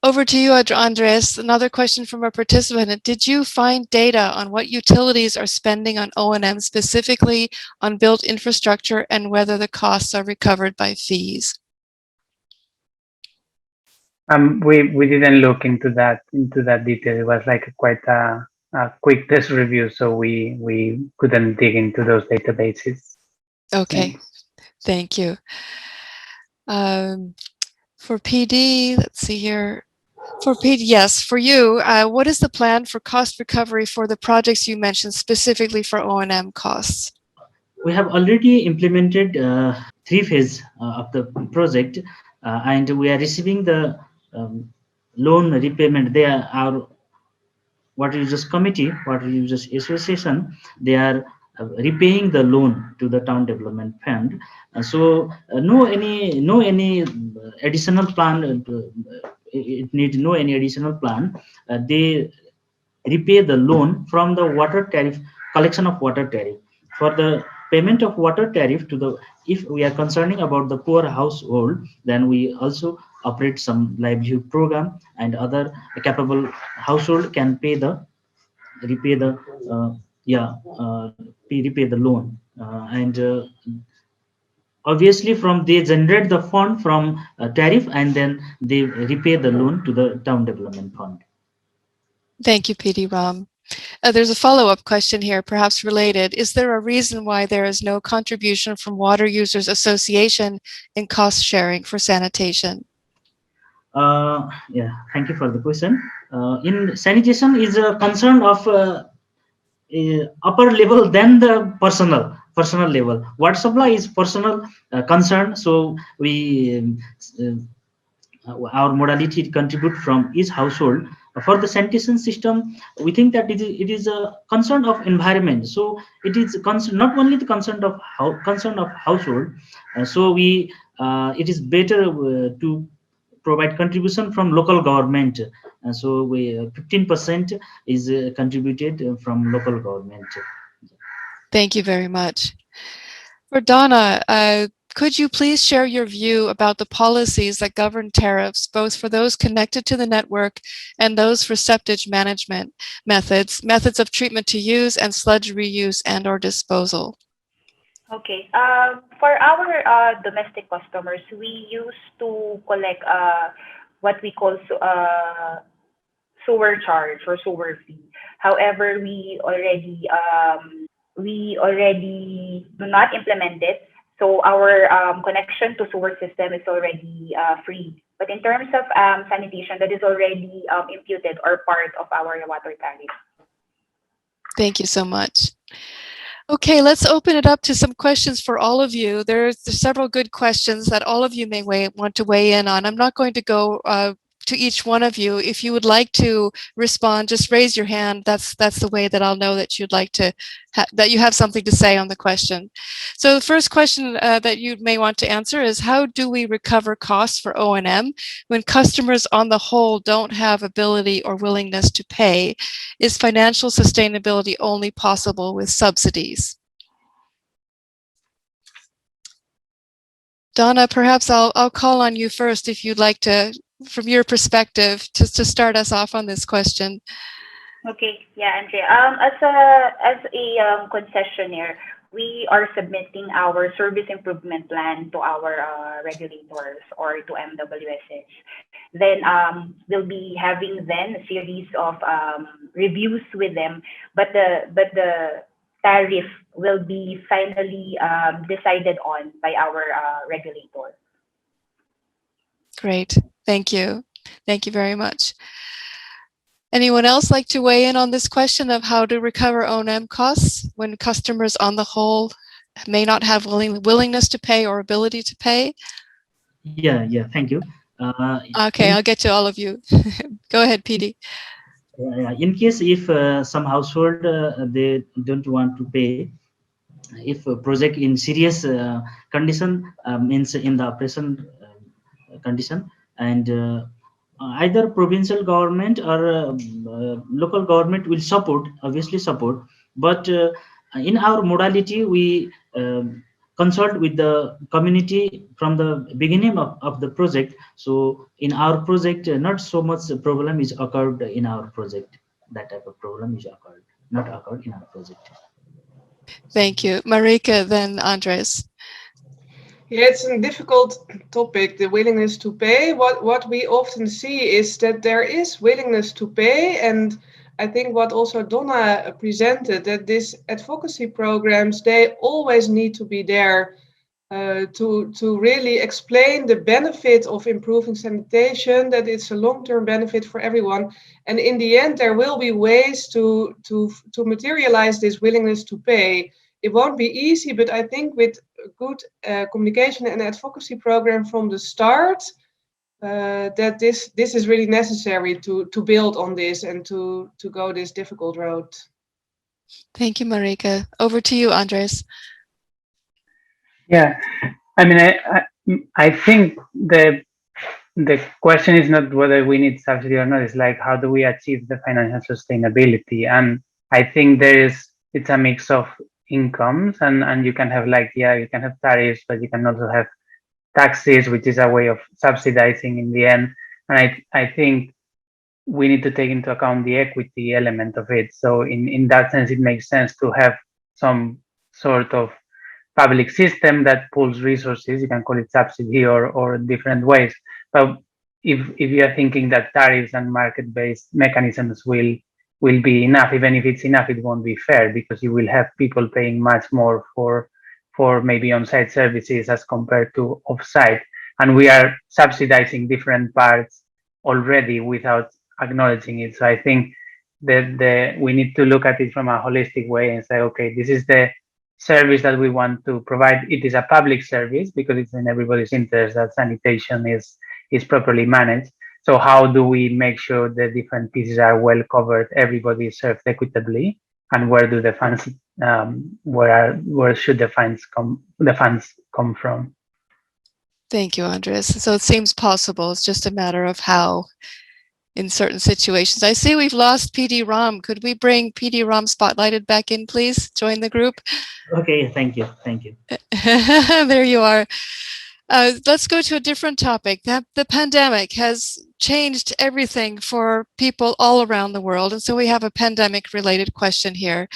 Over to you, Andrés. Another question from a participant. Did you find data on what utilities are spending on O&M, specifically on built infrastructure, and whether the costs are recovered by fees? We didn't look into that detail. It was like quite a quick test review, so we couldn't dig into those databases. Okay, thank you. For PD, let's see here. For PD, yes, for you, what is the plan for cost recovery for the projects you mentioned, specifically for O&M costs? We have already implemented 3 phases of the project, and we are receiving the loan repayment. They are water users committee, water users association. They are repaying the loan to the town development fund. So no any additional plan. It needs no any additional plan. They repay the loan from the water tariff, collection of water tariff. For the payment of water tariff to the, if we are concerning about the poor household, then we also operate some livelihood program, and other capable household can pay the repay the repay the loan, and obviously from they generate the fund from tariff, and then they repay the loan to the town development fund. Thank you, PD Ram. There's a follow-up question here, perhaps related. Is there a reason why there is no contribution from Water Users Association in cost sharing for sanitation? Yeah, thank you for the question. In sanitation is a concern of upper level than the personal level. Water supply is personal concern, so we our modality contribute from each household. For the sanitation system, we think that it is a concern of environment, so it is not only the concern of household. So we it is better to provide contribution from local government. So we 15% is contributed from local government. Thank you very much. For Donna, could you please share your view about the policies that govern tariffs, both for those connected to the network and those for septage management methods of treatment to use, and sludge reuse and or disposal? Okay. For our domestic customers, we used to collect what we call sewer charge or sewer fee. However, we already do not implement it. So our connection to sewer system is already free. But in terms of sanitation, that is already imputed or part of our water tariff. Thank you so much. Okay, let's open it up to some questions for all of you. There's several good questions that all of you may want to weigh in on. I'm not going to go to each one of you. If you would like to respond, just raise your hand. That's the way that I'll know that you'd like to that you have something to say on the question. So the first question that you may want to answer is, how do we recover costs for O&M when customers on the whole don't have ability or willingness to pay? Is financial sustainability only possible with subsidies? Donna, perhaps I'll call on you first if you'd like to, from your perspective, just to start us off on this question. Okay, yeah, Andrea. As a concessionaire, we are submitting our service improvement plan to our regulators or to MWSs. Then we'll be having then a series of reviews with them, but the tariff will be finally decided on by our regulator. Great, thank you. Thank you very much. Anyone else like to weigh in on this question of how to recover O&M costs when customers on the whole may not have willingness to pay or ability to pay? Yeah, thank you. Okay, I'll get to all of you. Go ahead, PD. In case if some household they don't want to pay, if a project in serious condition, means in the operation condition, and either provincial government or local government will support, obviously support. But in our modality, we consult with the community from the beginning of the project. So in our project, not so much problem is occurred in our project. That type of problem is not occurred in our project. Thank you. Marieke, then Andrés. Yeah, it's a difficult topic, the willingness to pay. What we often see is that there is willingness to pay, and I think what also Donna presented, that these advocacy programs, they always need to be there to really explain the benefit of improving sanitation, that it's a long-term benefit for everyone. And in the end, there will be ways to materialize this willingness to pay. It won't be easy, but I think with good communication and advocacy program from the start, that this is really necessary to build on this and to go this difficult road. Thank you, Marieke. Over to you, Andrés. Yeah, I mean, I think the question is not whether we need subsidy or not. It's like, how do we achieve the financial sustainability? And I think it's a mix of incomes, and you can have you can have tariffs, but you can also have taxes, which is a way of subsidizing in the end. And I think we need to take into account the equity element of it. So in that sense, it makes sense to have some sort of public system that pools resources. You can call it subsidy or different ways. But if you are thinking that tariffs and market-based mechanisms will be enough, even if it's enough, it won't be fair, because you will have people paying much more for maybe on-site services as compared to off-site. And we are subsidizing different parts already without acknowledging it. So I think that we need to look at it from a holistic way and say, okay, this is the service that we want to provide. It is a public service because it's in everybody's interest that sanitation is properly managed. So how do we make sure the different pieces are well covered, everybody is served equitably, and where do the funds where should the funds come from? Thank you, Andrés. So it seems possible. It's just a matter of how in certain situations. I see we've lost PD Ram. Could we bring PD Ram spotlighted back in, please? Join the group. Okay, thank you. There you are. Let's go to a different topic. The pandemic has changed everything for people all around the world. And so we have a pandemic-related question here.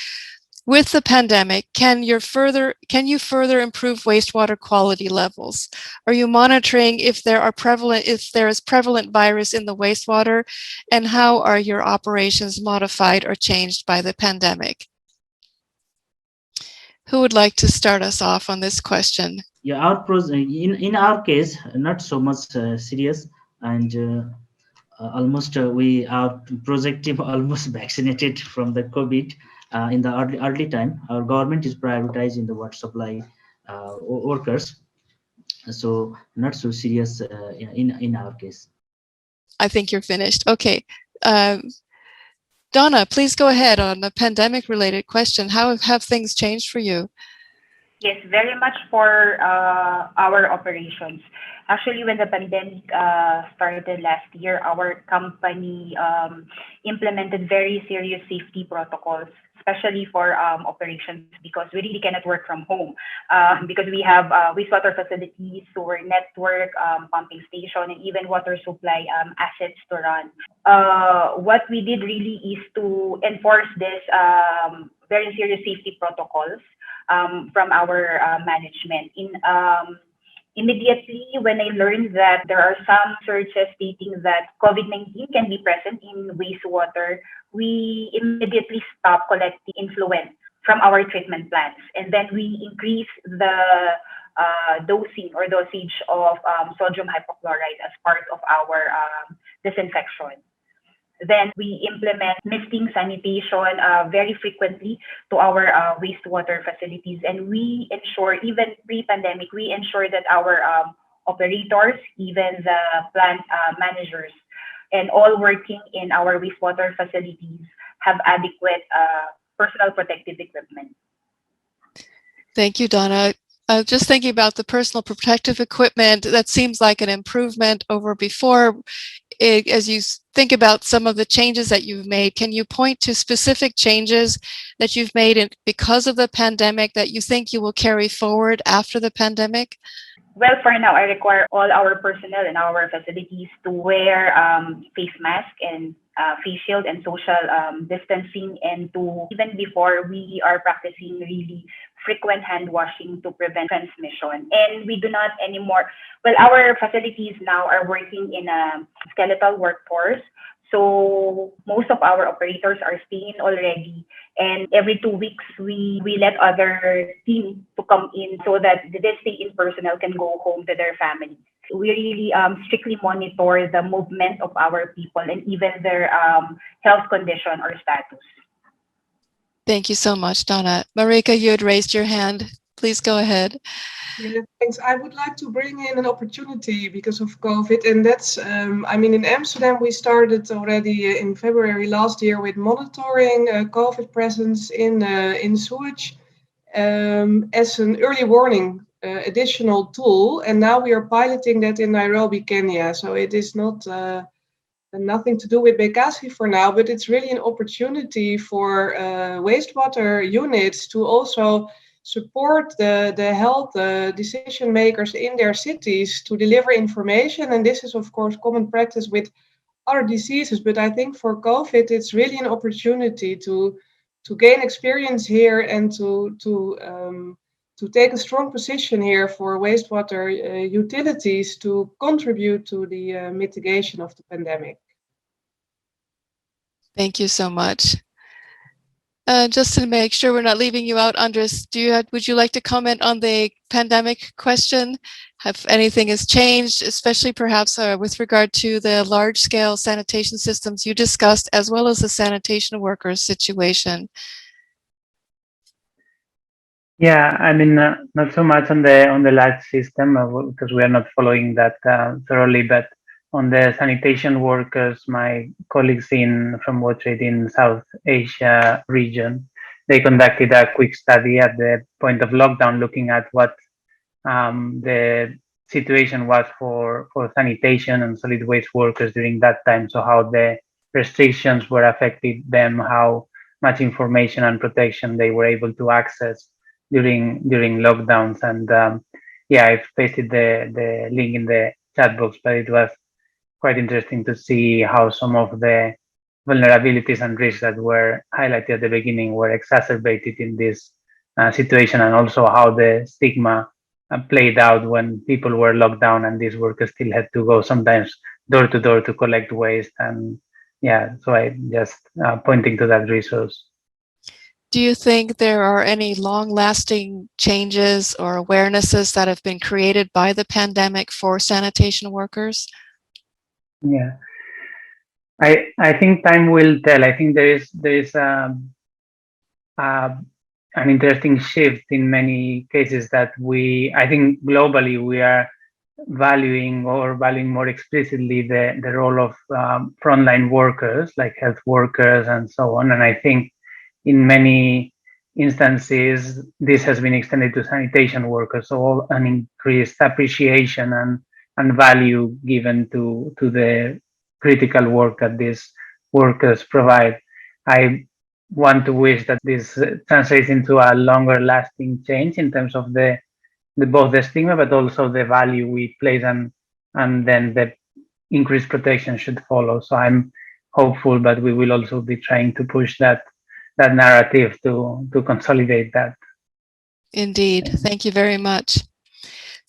With the pandemic, can you further improve wastewater quality levels? Are you monitoring if there is prevalent virus in the wastewater, and how are your operations modified or changed by the pandemic? Who would like to start us off on this question? Yeah, in our case, not so much serious, and almost our project team almost vaccinated from the COVID. In the early time, our government is prioritizing the water supply workers, so not so serious in our case. I think you're finished. Okay. Donna, please go ahead on the pandemic-related question. How have things changed for you? Yes, very much for our operations. Actually, when the pandemic started last year, our company implemented very serious safety protocols, especially for operations, because we really cannot work from home because we have wastewater facilities, sewer network, pumping station, and even water supply assets to run. What we did really is to enforce this very serious safety protocols from our management. Immediately when I learned that there are some searches stating that COVID-19 can be present in wastewater, we immediately stopped collecting influent from our treatment plants. And then we increased the dosage of sodium hypochlorite as part of our disinfection. Then we implement misting sanitation very frequently to our wastewater facilities. And we ensure, even pre-pandemic, we ensure that our operators, even the plant managers, and all working in our wastewater facilities have adequate personal protective equipment. Thank you, Donna. Just thinking about the personal protective equipment, that seems like an improvement over before. as you think about some of the changes that you've made, can you point to specific changes that you've made because of the pandemic that you think you will carry forward after the pandemic? Well, for now, I require all our personnel in our facilities to wear face mask and face shield and social distancing, and to even before we are practicing really frequent hand washing to prevent transmission. And we do not anymore, well, our facilities now are working in a skeletal workforce. So most of our operators are staying already, and every 2 weeks we let other team to come in so that the stay-in personnel can go home to their families. We really strictly monitor the movement of our people and even their health condition or status. Thank you so much, Donna. Marieke, you had raised your hand. Please go ahead. Yeah, thanks. I would like to bring in an opportunity because of COVID, and that's, I mean, in Amsterdam, we started already in February last year with monitoring COVID presence in sewage as an early warning additional tool, and now we are piloting that in Nairobi, Kenya. So it is not nothing to do with Bekasi for now, but it's really an opportunity for wastewater units to also support the health decision makers in their cities to deliver information. And this is, of course, common practice with other diseases. But I think for COVID, it's really an opportunity to gain experience here and to take a strong position here for wastewater utilities to contribute to the mitigation of the pandemic. Thank you so much. Just to make sure we're not leaving you out, Andrés, would you like to comment on the pandemic question? Have anything has changed, especially perhaps with regard to the large-scale sanitation systems you discussed, as well as the sanitation workers situation? Yeah, I mean, not so much on the large system because we are not following that thoroughly, but on the sanitation workers, my colleagues from World Trade in South Asia region, they conducted a quick study at the point of lockdown, looking at what the situation was for sanitation and solid waste workers during that time. So how the restrictions were affecting them, how much information and protection they were able to access during lockdowns. And yeah, I've pasted the link in the chat box, but it was quite interesting to see how some of the vulnerabilities and risks that were highlighted at the beginning were exacerbated in this situation, and also how the stigma played out when people were locked down and these workers still had to go sometimes door to door to collect waste. And yeah, so I just pointing to that resource. Do you think there are any long-lasting changes or awarenesses that have been created by the pandemic for sanitation workers? Yeah, I think time will tell. I think there is an interesting shift in many cases that I think globally we are valuing more explicitly the role of frontline workers like health workers and so on. And I think in many instances this has been extended to sanitation workers, so an increased appreciation and value given to the critical work that these workers provide. I want to wish that this translates into a longer lasting change in terms of both the stigma, but also the value we place, and then the increased protection should follow. So I'm hopeful, but we will also be trying to push that narrative to consolidate that. Indeed. Thank you very much.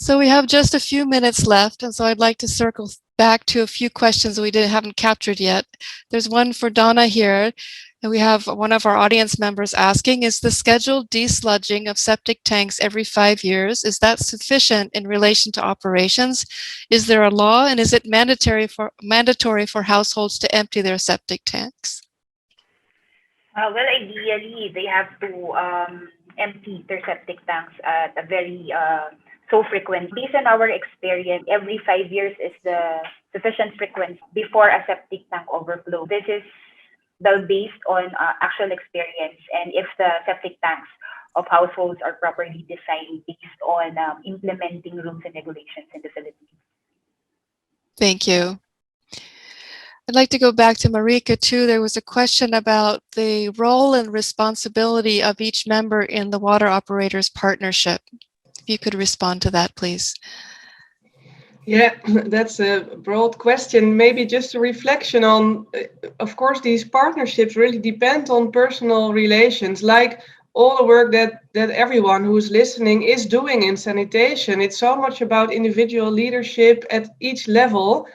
So we have just a few minutes left, and so I'd like to circle back to a few questions we haven't captured yet. There's one for Donna here, and we have one of our audience members asking, is the scheduled desludging of septic tanks every 5 years, is that sufficient in relation to operations? Is there a law, and is it mandatory for households to empty their septic tanks? Well, ideally, they have to empty their septic tanks at a very so frequent. Based on our experience, every 5 years is the sufficient frequency before a septic tank overflow. This is based on actual experience, and if the septic tanks of households are properly designed based on implementing rules and regulations in the Philippines. Thank you. I'd like to go back to Marieke too. There was a question about the role and responsibility of each member in the water operators partnership. If you could respond to that, please. Yeah, that's a broad question. Maybe just a reflection on, of course, these partnerships really depend on personal relations, like all the work that everyone who's listening is doing in sanitation. It's so much about individual leadership at each level.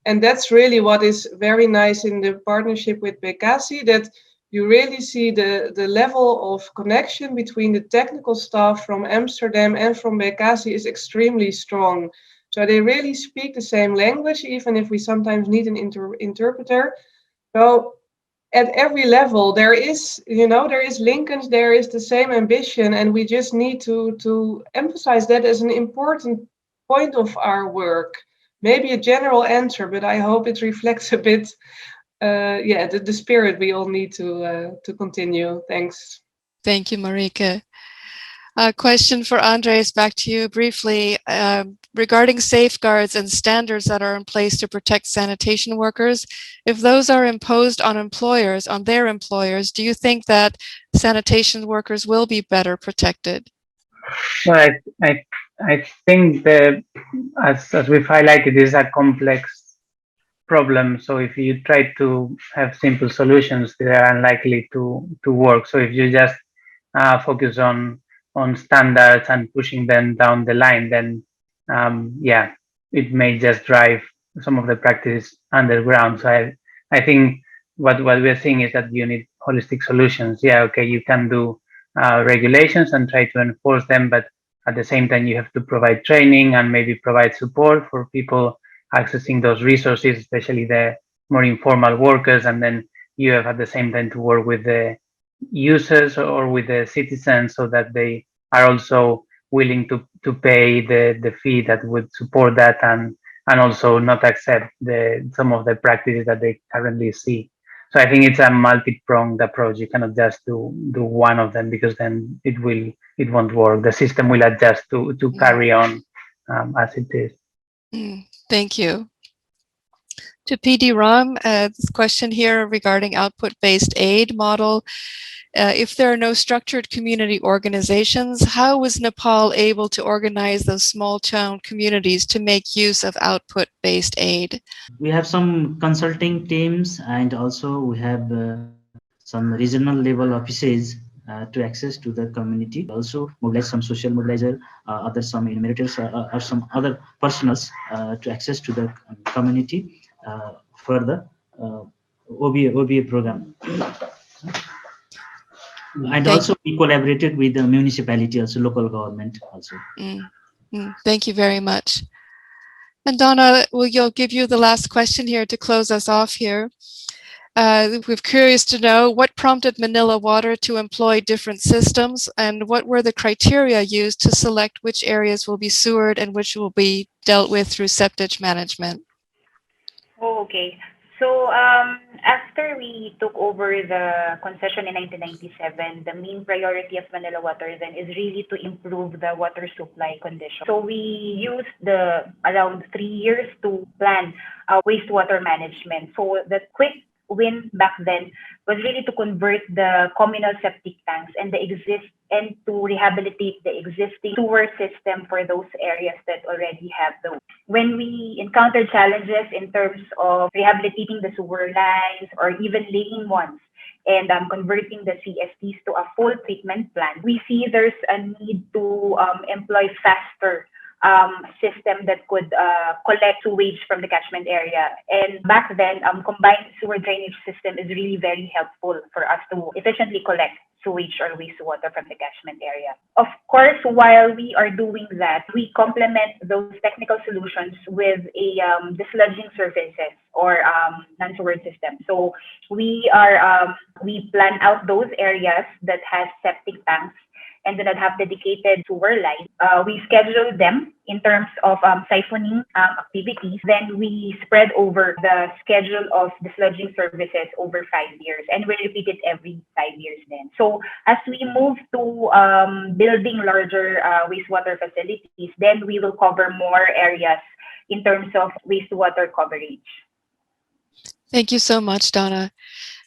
And that's really what is very nice in the partnership with Bekasi, that you really see the level of connection between the technical staff from Amsterdam and from Bekasi is extremely strong. So they really speak the same language, even if we sometimes need an interpreter. So at every level, there is linkage, there is the same ambition, and we just need to emphasize that as an important point of our work. Maybe a general answer, but I hope it reflects a bit, the spirit we all need to continue. Thanks. Thank you, Marieke. A question for Andrés, back to you briefly. Regarding safeguards and standards that are in place to protect sanitation workers, if those are imposed on employers, on their employers, do you think that sanitation workers will be better protected? Well, I think that as we've highlighted, this is a complex problem. So if you try to have simple solutions, they are unlikely to work. So if you just focus on standards and pushing them down the line, then it may just drive some of the practice underground. So I think what we're seeing is that you need holistic solutions. Yeah, okay, you can do regulations and try to enforce them, but at the same time you have to provide training and maybe provide support for people accessing those resources, especially the more informal workers, and then you have at the same time to work with the users or with the citizens so that they are also willing to pay the fee that would support that, and also not accept some of the practices that they currently see. So I think it's a multi-pronged approach. You cannot just do one of them, because then it won't work. The system will adjust to carry on as it is. Thank you. To PD Ram, this question here regarding output-based aid model. If there are no structured community organizations, how was Nepal able to organize those small town communities to make use of output-based aid? We have some consulting teams, and also we have some regional level offices to access to the community. Also mobilize some social mobilizer, other some enumerators or some other personals to access to the community for the OBA program. And also we collaborated with the municipality, also local government also. Thank you very much. And Donna, we'll give you the last question here to close us off here. We're curious to know what prompted Manila Water to employ different systems, and what were the criteria used to select which areas will be sewered and which will be dealt with through septage management. Oh, okay. So after we took over the concession in 1997, the main priority of Manila Water then is really to improve the water supply condition. So we used around 3 years to plan wastewater management. So the quick win back then was really to convert the communal septic tanks and to rehabilitate the existing sewer system for those areas that already have those. When we encounter challenges in terms of rehabilitating the sewer lines or even laying ones and converting the CSTs to a full treatment plant, we see there's a need to employ faster system that could collect sewage from the catchment area. And back then, combined sewer drainage system is really very helpful for us to efficiently collect sewage or wastewater from the catchment area. Of course, while we are doing that, we complement those technical solutions with a desludging services or non-sewer system. So we plan out those areas that has septic tanks and that have dedicated sewer lines. We schedule them in terms of siphoning activities. Then we spread over the schedule of desludging services over 5 years, and we repeat it every 5 years then. So as we move to building larger wastewater facilities, then we will cover more areas in terms of wastewater coverage. Thank you so much, Donna.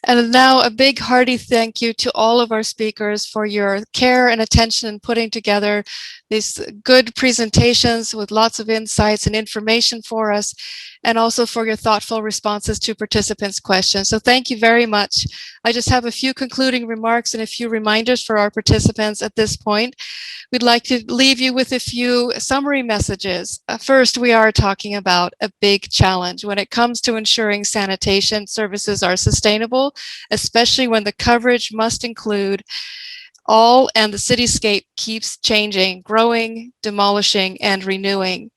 And now a big hearty thank you to all of our speakers for your care and attention in putting together these good presentations with lots of insights and information for us, and also for your thoughtful responses to participants' questions. So thank you very much. I just have a few concluding remarks and a few reminders for our participants at this point. We'd like to leave you with a few summary messages. First, we are talking about a big challenge when it comes to ensuring sanitation services are sustainable, especially when the coverage must include all and the cityscape keeps changing, growing, demolishing, and renewing.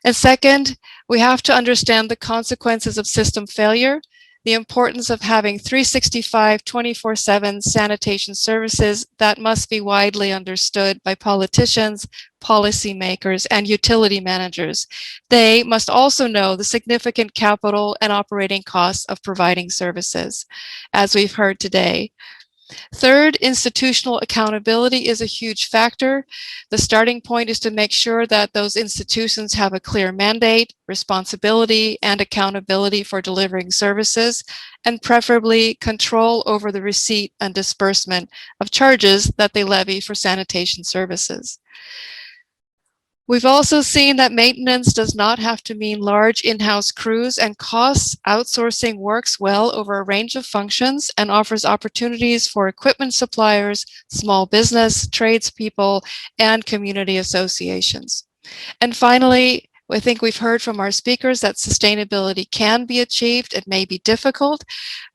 And second, we have to understand the consequences of system failure, the importance of having 365, 24/7 sanitation services that must be widely understood by politicians, policymakers, and utility managers. They must also know the significant capital and operating costs of providing services, as we've heard today. Third, institutional accountability is a huge factor. The starting point is to make sure that those institutions have a clear mandate, responsibility, and accountability for delivering services, and preferably control over the receipt and disbursement of charges that they levy for sanitation services. We've also seen that maintenance does not have to mean large in-house crews and costs. Outsourcing works well over a range of functions and offers opportunities for equipment suppliers, small business, tradespeople, and community associations. And finally, I think we've heard from our speakers that sustainability can be achieved. It may be difficult,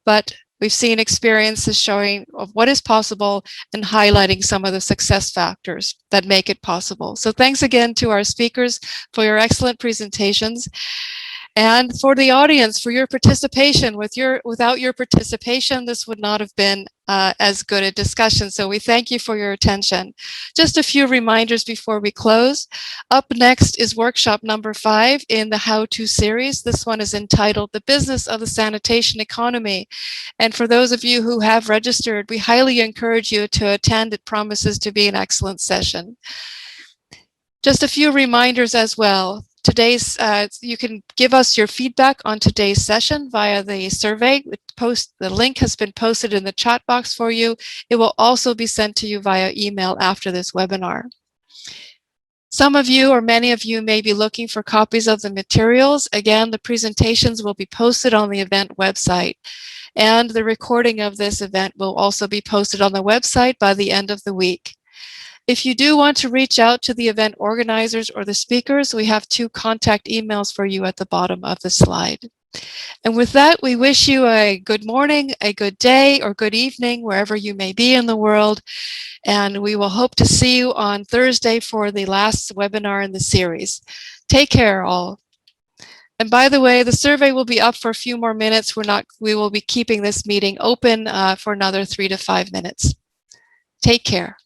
but we've seen experiences showing of what is possible and highlighting some of the success factors that make it possible. So thanks again to our speakers for your excellent presentations, and for the audience for your participation. Without your participation, this would not have been as good a discussion. So we thank you for your attention. Just a few reminders before we close. Up next is workshop number 5 in the How-To series. This one is entitled The Business of the Sanitation Economy. And for those of you who have registered, we highly encourage you to attend. It promises to be an excellent session. Just a few reminders as well. You can give us your feedback on today's session via the survey. The link has been posted in the chat box for you. It will also be sent to you via email after this webinar. Some of you or many of you may be looking for copies of the materials. Again, the presentations will be posted on the event website, and the recording of this event will also be posted on the website by the end of the week. If you do want to reach out to the event organizers or the speakers, we have 2 contact emails for you at the bottom of the slide. And with that, we wish you a good morning, a good day, or good evening, wherever you may be in the world. And we will hope to see you on Thursday for the last webinar in the series. Take care, all. And by the way, the survey will be up for a few more minutes. We will be keeping this meeting open for another 3 to 5 minutes. Take care.